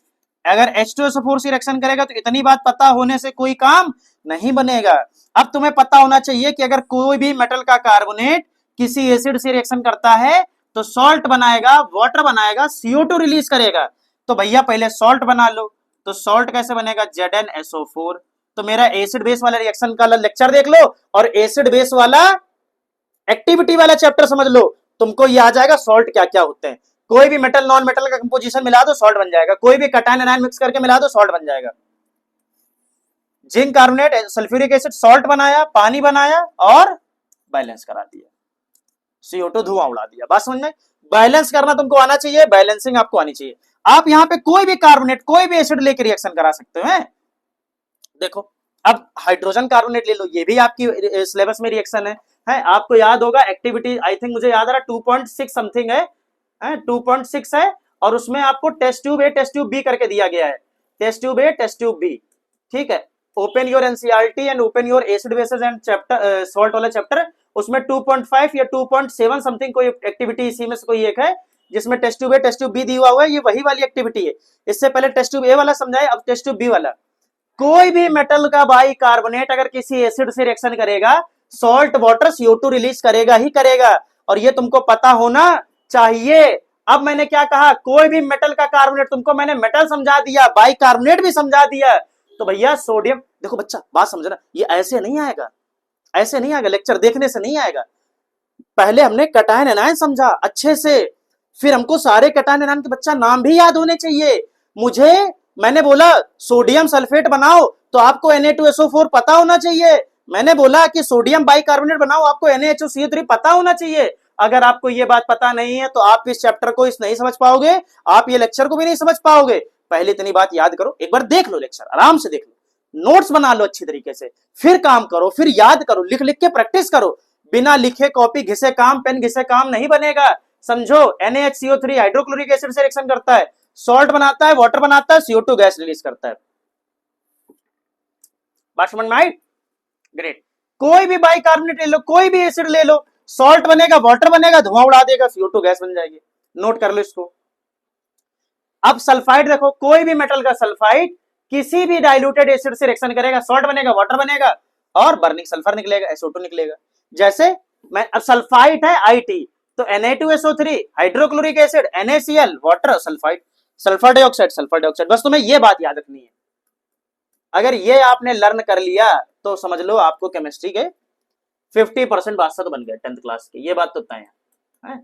अगर H2SO4 से रिएक्शन करेगा तो इतनी बात पता होने से कोई काम नहीं बनेगा। अब तुम्हें पता होना चाहिए कि अगर कोई भी मेटल का कार्बोनेट किसी एसिड से रिएक्शन करता है तो सॉल्ट बनाएगा, वाटर बनाएगा, CO2 रिलीज करेगा। तो भैया पहले सॉल्ट बना लो, तो सॉल्ट कैसे बनेगा, ZnSO4। तो मेरा एसिड बेस वाला रिएक्शन का लेक्चर देख लो और एसिड बेस वाला एक्टिविटी वाला चैप्टर समझ लो, तुमको ये आ जाएगा सॉल्ट क्या क्या होते हैं। कोई भी मेटल नॉन मेटल का कंपोजिशन मिला दो सॉल्ट बन जाएगा, कोई भी कटायन एनायन मिक्स करके मिला दो सॉल्ट बन जाएगा। Zinc carbonate sulphuric acid salt बनाया, पानी बनाया और बैलेंस करा दिया, CO2 धुआं उड़ा दिया। बात समझ में, बैलेंस करना तुमको आना चाहिए, बैलेंसिंग आपको आनी चाहिए। आप यहाँ पे कोई भी कार्बोनेट कोई भी एसिड लेके रिएक्शन करा सकते हो। देखो अब हाइड्रोजन कार्बोनेट ले लो, ये भी आपकी सिलेबस में रिएक्शन है। आपको याद होगा एक्टिविटी, आई थिंक मुझे याद आ रहा 2.6 समथिंग है, 2.6 है। और उसमें आपको test tube A test tube B करके दिया गया है, test tube A test tube B, ठीक है। Open your NCERT and open your acid basis and chapter salt वाला चैप्टर, उसमें 2.5 या 2.7 समथिंग कोई एक्टिविटी इसी में से कोई एक है जिसमें test tube A test tube B दिया हुआ है, ये वही वाली एक्टिविटी है। इससे पहले टेस्ट ट्यूब A वाला समझाए, अब टेस्ट ट्यूब B वाला। कोई भी मेटल का बाई कार्बोनेट अगर किसी एसिड से रिएक्शन करेगा, सॉल्ट वाटर CO2 रिलीज करेगा ही करेगा, और ये तुमको पता होना चाहिए। अब मैंने क्या कहा, कोई भी मेटल का कार्बोनेट, तुमको मैंने मेटल समझा दिया, बाई कार्बोनेट भी समझा दिया, तो भैया सोडियम, देखो बच्चा बात समझना, ये ऐसे नहीं आएगा, ऐसे नहीं आएगा, लेक्चर देखने से नहीं आएगा। पहले हमने कटायन एनायन समझा अच्छे से, फिर हमको सारे कटायन एनायन के बच्चा नाम भी याद होने चाहिए। मुझे, मैंने बोला सोडियम सल्फेट बनाओ तो आपको Na2SO4 पता होना चाहिए। मैंने बोला कि सोडियम बाइकार्बोनेट बनाओ, आपको NaHCO3 पता होना चाहिए। अगर आपको ये बात पता नहीं है तो आप इस चैप्टर को इस नहीं समझ पाओगे, आप ये लेक्चर को भी नहीं समझ पाओगे। पहले इतनी बात याद करो, एक बार देख लो लेक्चर, आराम से देख लो, नोट्स बना लो अच्छी तरीके से, फिर काम करो, फिर याद करो, लिख लिख के प्रैक्टिस करो। बिना लिखे कॉपी घिसे काम, पेन घिसे काम नहीं बनेगा। समझो, NaHCO3 हाइड्रोक्लोरिक एसिड से रिएक्शन करता है, सॉल्ट बनाता है, वाटर बनाता है, CO2 गैस रिलीज करता है। बात समझ में आई? ग्रेट। कोई भी बाइकार्बोनेट ले लो, कोई भी एसिड ले लो, सॉल्ट बनेगा, वाटर बनेगा, धुआं उड़ा देगा, CO2 गैस बन जाएगी। नोट कर लो इसको। अब सल्फाइड देखो, कोई भी मेटल का सल्फाइड किसी भी डाइल्यूटेड एसिड से रिएक्शन करेगा, सॉल्ट बनेगा, वाटर बनेगा, और बर्निंग सल्फर निकलेगा, SO2 निकलेगा। जैसे मैं अब सल्फाइड है IT, तो Na2SO3 hydrochloric acid, NaCl water, sulphide, sulphur dioxide. बस तुम्हें ये बात याद रखनी है। अगर ये आपने लर्न कर लिया तो समझ लो आपको केमिस्ट्री के 50% बादशाह तो बन गए 10th क्लास के। ये बात तो तय है।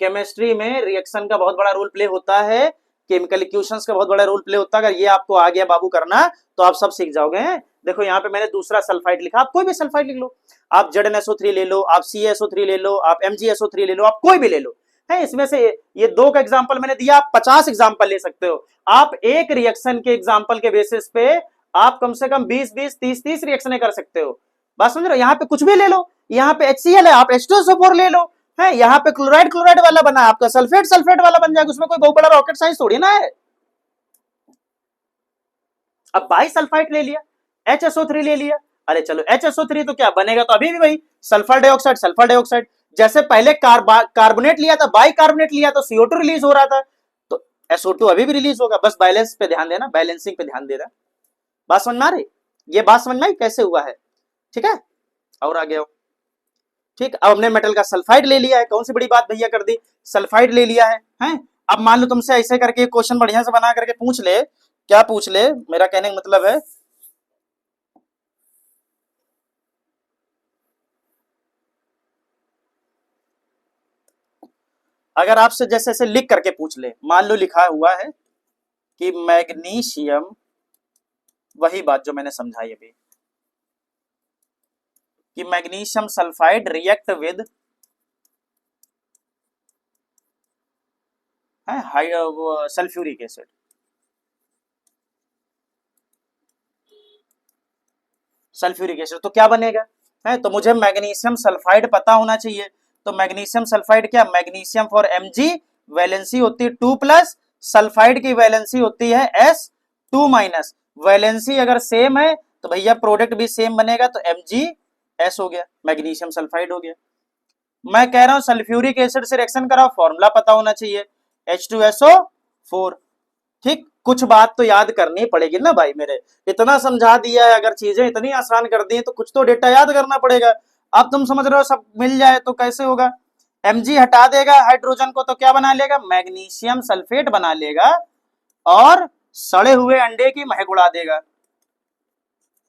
केमिस्ट्री में रिएक्शन का बहुत बड़ा रोल प्ले होता है, केमिकल इक्वेशंस का बहुत बड़ा रोल प्ले होता है। अगर ये आपको आ गया बाबू करना तो आप सब सीख जाओगे। देखो यहाँ पे मैंने दूसरा सल्फाइड लिखा, आप कोई भी सल्फाइड लिख लो, आप ZnSO3 ले लो, आप CaSO3 ले लो, आप MgSO3 ले लो, आप कोई भी ले लो है। इसमें से ये 2 का एग्जाम्पल मैंने दिया, आप 50 एग्जाम्पल ले सकते हो। आप एक रिएक्शन के एग्जाम्पल के बेसिस पे आप कम से कम 20-20, 30-30 रिएक्शनें कर सकते हो। बात समझ रहे हो? यहाँ पे कुछ भी ले लो, यहाँ पे HCl है, आप H2SO4 ले लो है, यहाँ पे क्लोराइड वाला बना, आपका सल्फेट वाला बन जाएगा। उसमें कोई बहुत बड़ा रॉकेट साइंस थोड़ी ना है। अब बाई सल्फाइड ले लिया, HSO3 ले लिया, अरे चलो HSO3 तो क्या बनेगा, तो अभी भी वही सल्फर डाइऑक्साइड। जैसे पहले कार्बोनेट लिया था, बाई कार्बोनेट लिया तो CO2 रिलीज हो रहा था, तो SO2 अभी भी रिलीज होगा। बस बैलेंस पे ध्यान देना, बैलेंसिंग पे ध्यान देना। बात समझ में आ रही? ये बात समझ में आई कैसे हुआ है? ठीक है, और आगे आओ। ठीक, अब हमने मेटल का सल्फाइड ले लिया है, कौन सी बड़ी बात भैया कर दी, सल्फाइड ले लिया है, हैं? अब मान लो तुमसे ऐसे करके क्वेश्चन बढ़िया से बना करके पूछ ले, क्या पूछ ले, मेरा कहने का मतलब है अगर आपसे जैसे ऐसे लिख करके पूछ ले, मान लो लिखा हुआ है कि मैग्नीशियम, वही बात जो मैंने समझाई अभी कि magnesium sulphide react with sulphuric acid. Sulphuric acid तो क्या बनेगा है, तो मुझे मैग्नीशियम सल्फाइड पता होना चाहिए। तो मैग्नीशियम सल्फाइड क्या, मैग्नीशियम फॉर Mg वैलेंसी होती है 2+, सल्फाइड की वैलेंसी होती है S2-। वैलेंसी अगर सेम है तो भैया प्रोडक्ट भी सेम बनेगा, तो MgS हो गया, मैग्नीशियम सल्फाइड हो गया। मैं कह रहा हूं सल्फ्यूरिक एसिड से रिएक्शन कराओ, फॉर्मूला पता होना चाहिए H2SO4। ठीक, कुछ बात तो याद करनी पड़ेगी ना भाई मेरे, इतना समझा दिया है, अगर चीजें इतनी आसान कर दी तो कुछ तो डेटा याद करना पड़ेगा। अब तुम समझ रहे हो सब मिल जाए तो कैसे होगा, Mg हटा देगा हाइड्रोजन को तो क्या बना लेगा, मैग्नीशियम सल्फेट बना लेगा, और सड़े हुए अंडे की महक उड़ा देगा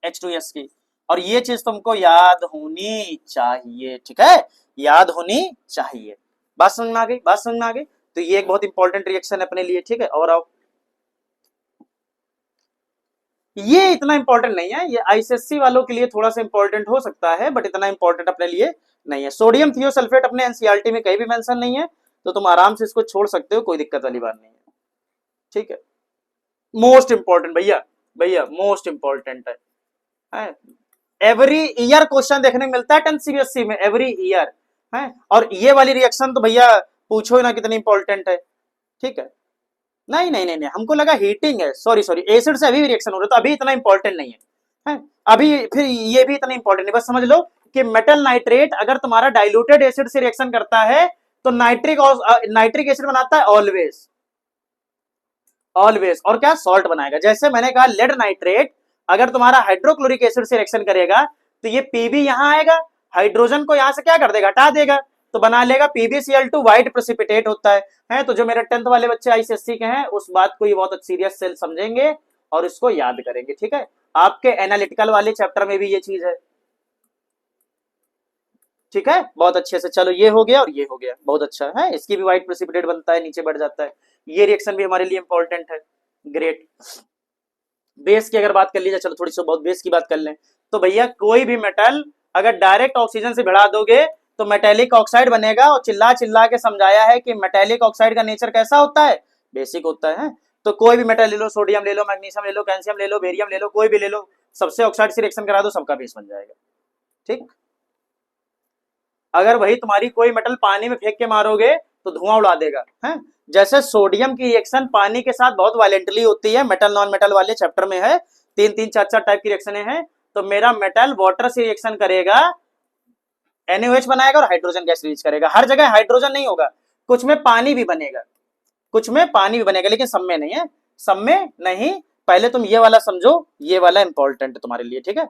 H2S की। और ये चीज तुमको याद होनी चाहिए, ठीक है, याद होनी चाहिए। बात समझ में आ गई, बात समझ में आ गई। तो ये एक बहुत इंपॉर्टेंट रिएक्शन है अपने लिए, ठीक है। और आओ, ये इतना इंपॉर्टेंट नहीं है, ये आईसीएससी वालों के लिए थोड़ा सा इंपॉर्टेंट हो सकता है, बट इतना इंपॉर्टेंट अपने लिए नहीं है। सोडियम थियोसल्फेट अपने एनसीईआरटी में कहीं भी मेंशन नहीं है, तो तुम आराम से इसको छोड़ सकते हो, कोई दिक्कत वाली बात नहीं है, ठीक है। मोस्ट इंपॉर्टेंट भैया, भैया मोस्ट इंपॉर्टेंट है। एवरी ईयर क्वेश्चन देखने को मिलता है 10th सीबीएसई में, एवरी ईयर है। और ये वाली रिएक्शन तो भैया पूछो ही ना कितनी इंपॉर्टेंट है, ठीक है। नहीं नहीं नहीं नहीं, हमको लगा हीटिंग है, सॉरी एसिड से अभी भी रिएक्शन हो रहा है, तो अभी इतना इंपॉर्टेंट नहीं है। अभी फिर ये भी इतना इंपॉर्टेंट नहीं, बस समझ लो कि मेटल नाइट्रेट अगर तुम्हारा डाइल्यूटेड एसिड से रिएक्शन करता है तो नाइट्रिक एसिड बनाता है ऑलवेज, ऑलवेज, और क्या सॉल्ट बनाएगा। जैसे मैंने कहा लेड नाइट्रेट अगर तुम्हारा हाइड्रोक्लोरिक एसिड से रिएक्शन करेगा तो ये पीबी यहां आएगा, हाइड्रोजन को यहां से क्या कर देगा, हटा देगा, तो बना लेगा PbCl2, व्हाइट प्रेसिपिटेट होता है। तो जो मेरे 10th वाले बच्चे आईसीएससी के हैं उस बात को ये बहुत सीरियस से समझेंगे और इसको याद करेंगे, ठीक है। आपके एनालिटिकल वाले चैप्टर में भी ये चीज है, ठीक है, बहुत अच्छे से। चलो ये हो गया और ये हो गया, बहुत अच्छा है। इसकी भी व्हाइट प्रेसिपिटेट बनता है, नीचे बढ़ जाता है। ये रिएक्शन भी हमारे लिए इंपॉर्टेंट है, ग्रेट। बेस की अगर बात कर ली जाए, चलो थोड़ी सी बहुत बेस की बात कर लें, तो भैया कोई भी मेटल अगर डायरेक्ट ऑक्सीजन से भिड़ा दोगे तो मेटेलिक ऑक्साइड बनेगा। और चिल्ला चिल्ला के समझाया है कि मेटेलिक ऑक्साइड का नेचर कैसा होता है, बेसिक होता है। तो कोई भी मेटल ले लो, सोडियम ले लो, मैग्नीशियम ले लो, कैल्शियम ले लो, बेरियम ले लो, कोई भी ले लो, सबसे ऑक्साइड से रिएक्शन करा दो, सबका बेस बन जाएगा, ठीक। अगर वही तुम्हारी कोई मेटल पानी में फेंक के मारोगे तो धुआं उड़ा देगा, है। जैसे सोडियम की रिएक्शन पानी के साथ बहुत वायलेंटली होती है, मेटल नॉन मेटल वाले चैप्टर में है, 3-3, 4-4 टाइप की रिएक्शनें हैं। तो मेरा मेटल वाटर से रिएक्शन करेगा, NaOH बनाएगा और हाइड्रोजन गैस रिलीज करेगा। हर जगह हाइड्रोजन नहीं होगा, कुछ में पानी भी बनेगा, कुछ में पानी भी बनेगा, लेकिन सब में नहीं है, सब में नहीं। पहले तुम ये वाला समझो, ये वाला इंपॉर्टेंट है तुम्हारे लिए, ठीक है।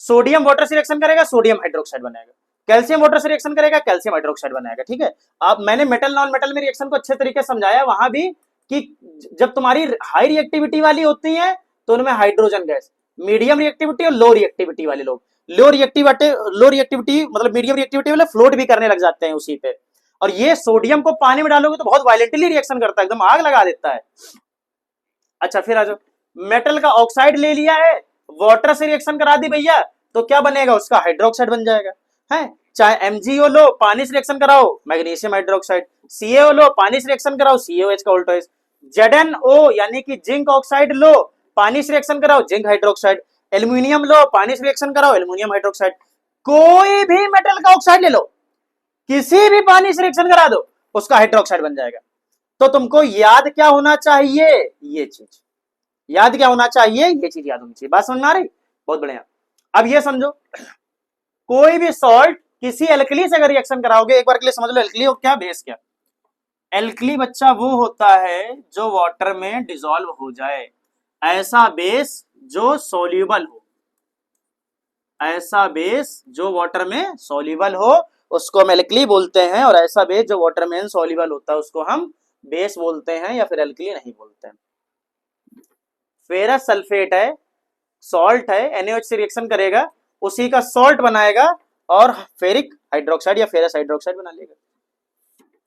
सोडियम वाटर से रिएक्शन करेगा, सोडियम हाइड्रोक्साइड बनाएगा। कैल्शियम वाटर से रिएक्शन करेगा, कैल्शियम हाइड्रोक्साइड बनाएगा। ठीक है, अब मैंने मेटल नॉन मेटल में रिएक्शन को अच्छे तरीके से समझाया वहां भी कि जब तुम्हारी हाई रिएक्टिविटी वाली होती है तो उनमें हाइड्रोजन गैस, मीडियम रिएक्टिविटी और लो रिएक्टिविटी वाले लोग, लो रिएक्टिविटी मतलब मीडियम रिएक्टिविटी वाले फ्लोट भी करने लग जाते हैं उसी पे। और ये सोडियम को पानी में डालोगे तो बहुत वायलेंटली रिएक्शन करता है, एकदम आग लगा देता है। अच्छा फिर आ जाओ, मेटल का ऑक्साइड ले लिया है, वाटर से रिएक्शन करा दी भैया, तो क्या बनेगा, उसका हाइड्रोक्साइड बन जाएगा। है चाहे MgO लो, पानी से रिएक्शन कराओ, मैग्नीशियम हाइड्रोक्साइड, CaO लो, पानी से रिएक्शन कराओ, CaOH का उल्टा। ZnO यानी कि जिंक ऑक्साइड लो, पानी से रिएक्शन कराओ, जिंक हाइड्रोक्साइड। एल्यूमिनियम लो, पानी से रिएक्शन कराओ, एल्यूमिनियम हाइड्रोक्साइड। कोई भी मेटल का ऑक्साइड ले लो, किसी भी पानी से रिएक्शन करा दो, उसका हाइड्रोक्साइड बन जाएगा। तो तुमको याद क्या होना चाहिए, ये चीज याद क्या होना चाहिए, ये चीज याद होनी चाहिए। बात समझ में आ रही, बहुत बढ़िया। अब ये समझो, कोई भी सॉल्ट किसी एल्कली से अगर रिएक्शन कराओगे, एक बार के लिए समझ लो एल्कली हो क्या, बेस क्या। एल्कली बच्चा वो होता है जो वाटर में डिसॉल्व हो जाए, ऐसा बेस जो सोल्यूबल हो, ऐसा बेस जो वाटर में सोल्यूबल हो उसको हम एल्कली बोलते हैं, और ऐसा बेस जो वाटर में इनसॉल्युबल होता है उसको हम बेस बोलते हैं या फिर एल्कली नहीं बोलते हैं। फेरस सल्फेट है, सॉल्ट है, NaOH से रिएक्शन करेगा, उसी का सॉल्ट बनाएगा और फेरिक हाइड्रोक्साइड या फेरस हाइड्रोक्साइड बना लेगा।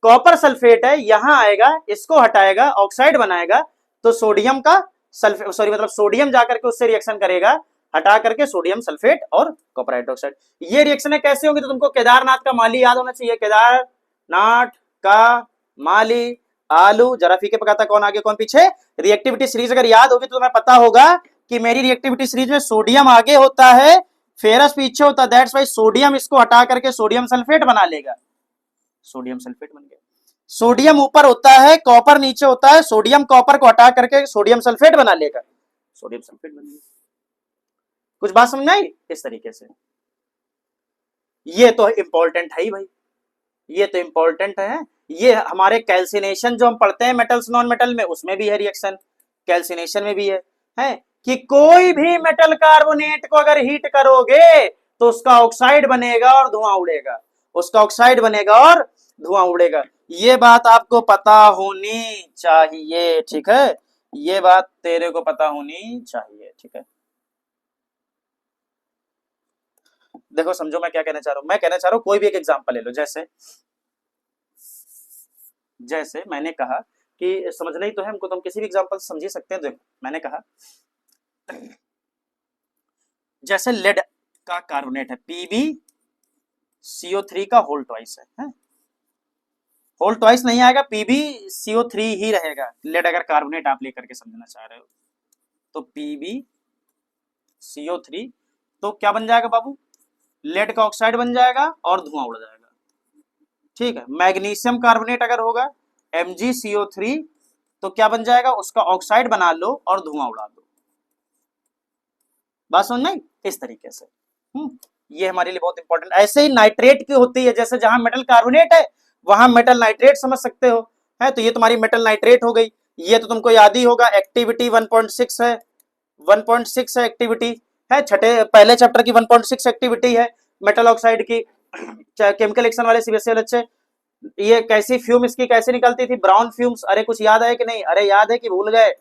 कॉपर सल्फेट है, यहां आएगा, इसको हटाएगा, ऑक्साइड बनाएगा, तो सोडियम का सल्फेट मतलब सोडियम जाकर के उससे रिएक्शन करेगा, हटा करके सोडियम सल्फेट और कॉपर हाइड्रोक्साइड। ये रिएक्शनें कैसे होंगी, तो तुमको केदारनाथ का माली याद होना चाहिए। केदारनाथ का माली, आलू, जरा फीके पकाता कौन आगे कौन पीछे। रिएक्टिविटी सीरीज अगर याद होगी तो तुम्हें पता होगा कि मेरी रिएक्टिविटी सीरीज में सोडियम आगे होता है, फेरस पीछे होता है, दैट्स वाई सोडियम इसको हटा करके सोडियम सल्फेट बना लेगा, सोडियम सल्फेट बन गया। सोडियम ऊपर होता है, कॉपर नीचे होता है, सोडियम कॉपर को हटा करके सोडियम सल्फेट बना लेगा, सोडियम सल्फेट बन गया। कुछ बात समझ आई इस तरीके से। ये तो इंपॉर्टेंट है ही भाई, ये तो इंपॉर्टेंट है। ये हमारे कैल्सिनेशन जो हम पढ़ते हैं मेटल्स नॉन मेटल में, उसमें भी है रिएक्शन, कैल्सिनेशन में भी है कि कोई भी मेटल कार्बोनेट को अगर हीट करोगे तो उसका ऑक्साइड बनेगा और धुआं उड़ेगा, उसका ऑक्साइड बनेगा और धुआं उड़ेगा। ये बात आपको पता होनी चाहिए, ठीक है, ये बात तेरे को पता होनी चाहिए, ठीक है। देखो समझो मैं क्या कहना चाह रहा हूं, मैं कहना चाह रहा हूं कोई भी एक एग्जांपल ले लो, जैसे मैंने कहा कि समझना ही तो है हमको, तो हम किसी भी एग्जांपल समझ ही सकते हैं। देखो मैंने कहा जैसे लेड का कार्बोनेट है, PbCO3 का होल ट्वाइस है, होल ट्वाइस नहीं आएगा, PbCO3 ही रहेगा। लेड अगर कार्बोनेट आप लेकर के समझना चाह रहे हो तो PbCO3, तो क्या बन जाएगा बाबू, लेड का ऑक्साइड बन जाएगा और धुआं उड़ जाएगा, ठीक है। मैग्नीशियम कार्बोनेट अगर होगा MgCO3, तो क्या बन जाएगा, उसका ऑक्साइड बना लो और धुआं उड़ा दो। बात समझ में, इस तरीके से। ये हमारे लिए बहुत इंपॉर्टेंट। ऐसे ही नाइट्रेट की होती है, जैसे जहां मेटल कार्बोनेट है वहां मेटल नाइट्रेट समझ सकते हो, है तो ये तुम्हारी मेटल नाइट्रेट हो गई। ये तो तुमको याद ही होगा, एक्टिविटी 1.6 है, 1.6 है एक्टिविटी, है छठे पहले चैप्टर की 1.6 एक्टिविटी है मेटल ऑक्साइड की। केमिकल रिएक्शन वाले सीबीएसई बच्चे, ये कैसी फ्यूम इसकी कैसे निकलती थी, ब्राउन फ्यूम्स। अरे कुछ याद है कि नहीं, अरे याद है कि भूल गए,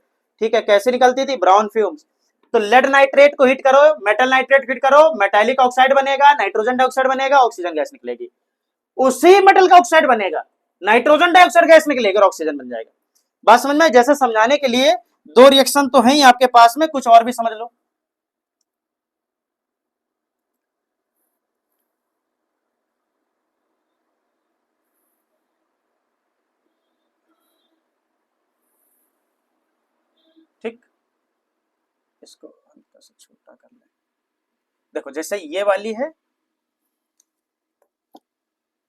ठीक है, कैसे निकलती थी, ब्राउन फ्यूम्स। तो लेड नाइट्रेट को हीट करो, मेटल नाइट्रेट हीट करो, मेटालिक ऑक्साइड बनेगा, नाइट्रोजन डाइऑक्साइड बनेगा, ऑक्सीजन गैस निकलेगी। उसी मेटल का ऑक्साइड बनेगा, नाइट्रोजन डाइऑक्साइड गैस निकलेगी और ऑक्सीजन बन जाएगा। बात समझ में, जैसे समझाने के लिए दो रिएक्शन तो है ही आपके पास में, कुछ और भी समझ लो। ठीक, इसको हल्का सा छोटा कर ले। देखो जैसे ये वाली है,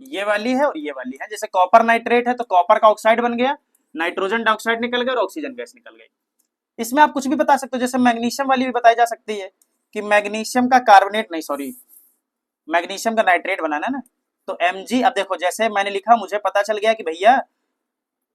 ये वाली है और ये वाली है। जैसे कॉपर नाइट्रेट है तो कॉपर का ऑक्साइड बन गया, नाइट्रोजन डाइऑक्साइड निकल गया और ऑक्सीजन गैस निकल गई। इसमें आप कुछ भी बता सकते हो, जैसे मैग्नीशियम वाली भी बताई जा सकती है कि मैग्नीशियम का कार्बोनेट, नहीं सॉरी, मैग्नीशियम का नाइट्रेट बनाना ना, तो Mg। अब देखो जैसे मैंने लिखा, मुझे पता चल गया कि भैया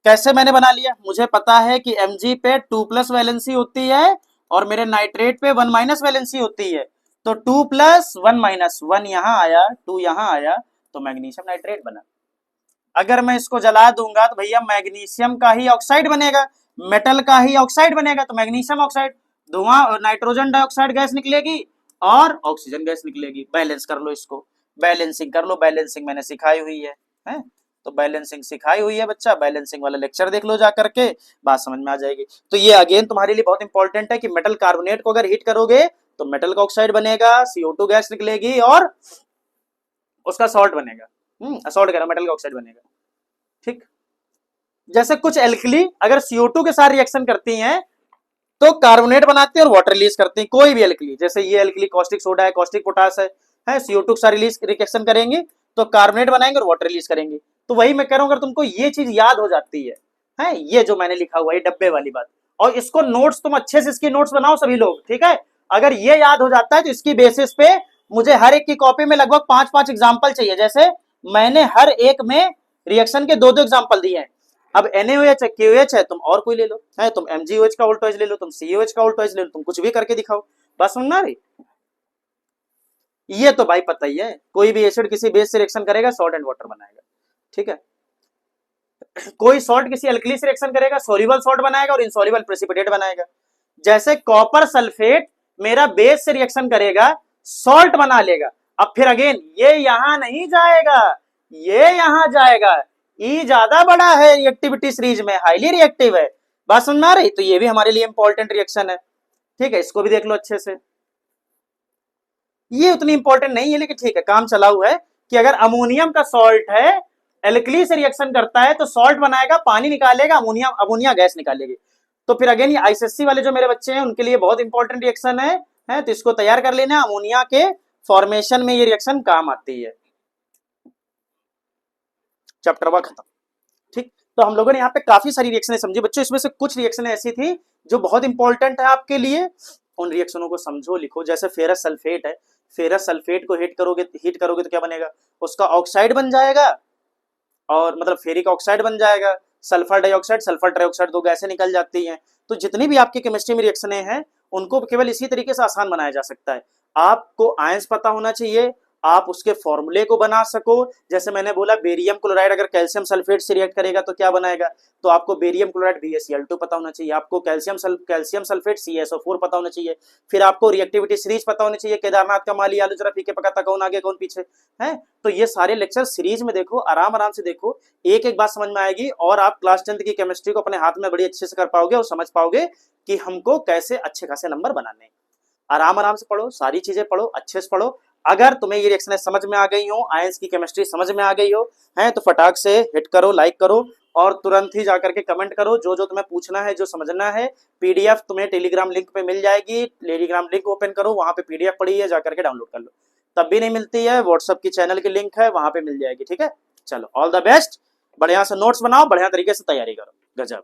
कैसे मैंने बना लिया, मुझे पता है कि Mg पे 2+ वैलेंसी होती है और मेरे नाइट्रेट पे 1- वैलेंसी होती है। तो 2+1 - 1 यहां आया, 2 यहां आया, तो मैग्नीशियम नाइट्रेट बना। अगर मैं इसको जला दूंगा तो भैया मैग्नीशियम का ही ऑक्साइड बनेगा, मेटल का ही ऑक्साइड बनेगा, तो मैग्नीशियम ऑक्साइड, धुआं और नाइट्रोजन डाइऑक्साइड गैस निकलेगी और ऑक्सीजन गैस निकलेगी। बैलेंस कर लो इसको, बैलेंसिंग कर लो, बैलेंसिंग मैंने सिखाई हुई है? तो बैलेंसिंग सिखाई हुई है बच्चा, बैलेंसिंग वाला लेक्चर देख लो जा करके, बात समझ में आ जाएगी। तो ये अगेन तुम्हारे लिए बहुत इंपॉर्टेंट है कि मेटल कार्बोनेट को अगर हीट करोगे तो मेटल का ऑक्साइड बनेगा, CO2 गैस निकलेगी और उसका सॉल्ट बनेगा, सॉल्ट कह रहा, मेटल का ऑक्साइड बनेगा। ठीक, जैसे कुछ एल्कली अगर CO2 के साथ रिएक्शन करती हैं तो कार्बोनेट बनाती है और वाटर रिलीज करती है। कोई भी एल्कली, जैसे ये एल्कली कॉस्टिक सोडा है, कॉस्टिक पोटास है CO2 के साथ रिलीज रिएक्शन करेंगे तो कार्बोनेट बनाएंगे और वाटर रिलीज करेंगे। तो वही मैं कह रहा हूं, अगर तुमको ये चीज याद हो जाती है ये जो मैंने लिखा हुआ है डब्बे वाली बात, और इसको नोट्स तुम अच्छे से इसकी नोट्स बनाओ सभी लोग, ठीक है? अगर ये याद हो जाता है तो इसकी बेसिस पे मुझे हर एक की कॉपी में लगभग 5-5 एग्जाम्पल चाहिए। जैसे मैंने हर एक में रिएक्शन के 2-2 एग्जाम्पल दिए हैं। अब NaOH है, KOH है, तुम और कोई ले लो, है तुम MgOH का उल्टोज ले लो, तुम COH का उल्टोज ले लो, तुम कुछ भी करके दिखाओ, बस समझ में आ रही? ये तो भाई पता ही है, कोई भी एसिड किसी बेस से रिएक्शन करेगा सॉल्ट एंड वाटर बनाएगा, ठीक है? कोई सॉल्ट किसी अल्कली से रिएक्शन करेगा, सोल्यूबल सॉल्ट बनाएगा और इनसॉल्युबल प्रेसिपिटेट बनाएगा। जैसे कॉपर सल्फेट मेरा बेस से रिएक्शन करेगा, सॉल्ट बना लेगा। अब फिर अगेन ये यहां नहीं जाएगा, ये यहां जाएगा। ई ज्यादा बड़ा है रिएक्टिविटी सीरीज में, हाईली रिएक्टिव है, बात समझ में आ रही? तो ये भी हमारे लिए इंपॉर्टेंट रिएक्शन है, ठीक है? इसको भी देख लो अच्छे से। ये उतनी इंपॉर्टेंट नहीं है लेकिन ठीक है, काम चलाऊ है कि अगर अमोनियम का सॉल्ट है, एल्कली से रिएक्शन करता है तो सॉल्ट बनाएगा, पानी निकालेगा, अमोनिया अमोनिया गैस निकालेगी। तो फिर अगेन ये आईसीएससी वाले जो मेरे बच्चे हैं उनके लिए बहुत इंपॉर्टेंट रिएक्शन है तो इसको तैयार कर लेना। अमोनिया के फॉर्मेशन में ये रिएक्शन काम आती है। चैप्टर 1 खत्म, ठीक? तो हम लोगों ने यहाँ पे काफी सारी रिएक्शनें समझी बच्चों, इसमें से कुछ रिएक्शनें ऐसी थी जो बहुत इंपॉर्टेंट है आपके लिए, उन रिएक्शनों को समझो, लिखो। जैसे फेरस सल्फेट है, फेरस सल्फेट को हीट करोगे तो क्या बनेगा? उसका ऑक्साइड बन जाएगा, और मतलब फेरिक ऑक्साइड बन जाएगा, सल्फर डाइऑक्साइड, सल्फर ट्राइऑक्साइड, 2 गैसें निकल जाती हैं। तो जितनी भी आपकी केमिस्ट्री में रिएक्शनें हैं उनको केवल इसी तरीके से आसान बनाया जा सकता है। आपको आयंस पता होना चाहिए, आप उसके फॉर्मूले को बना सको। जैसे मैंने बोला बेरियम क्लोराइड अगर कैल्शियम सल्फेट से रिएक्ट करेगा तो क्या बनाएगा, तो आपको बेरियम क्लोराइड BaCl2 पता होना चाहिए, आपको कैल्शियम सल्फेट CaSO4 पता होना चाहिए, फिर आपको रिएक्टिविटी सीरीज पता होनी चाहिए, केदारनाथ का माली आलू जरा फीके पकाता, कौन आगे कौन पीछे है। तो ये सारे लेक्चर सीरीज में देखो, आराम आराम से देखो, एक एक बात समझ में आएगी और आप क्लास 10th की केमिस्ट्री को अपने हाथ में बड़ी अच्छे से कर पाओगे और समझ पाओगे कि हमको कैसे अच्छे खासे नंबर बनाने। आराम आराम से पढ़ो, सारी चीजें पढ़ो, अच्छे से पढ़ो। अगर तुम्हें ये रिएक्शनें समझ में आ गई हो, आयंस की केमिस्ट्री समझ में आ गई हो है तो फटाक से हिट करो, लाइक करो और तुरंत ही जाकर के कमेंट करो जो जो तुम्हें पूछना है, जो समझना है। PDF तुम्हें टेलीग्राम लिंक पे मिल जाएगी, टेलीग्राम लिंक ओपन करो, वहां पे PDF पड़ी है, जाकर के डाउनलोड कर लो। तब भी नहीं मिलती है, व्हाट्सएप की चैनल की लिंक है, वहां पे मिल जाएगी, ठीक है? चलो, ऑल द बेस्ट, बढ़िया से नोट्स बनाओ, बढ़िया तरीके से तैयारी करो, गजब।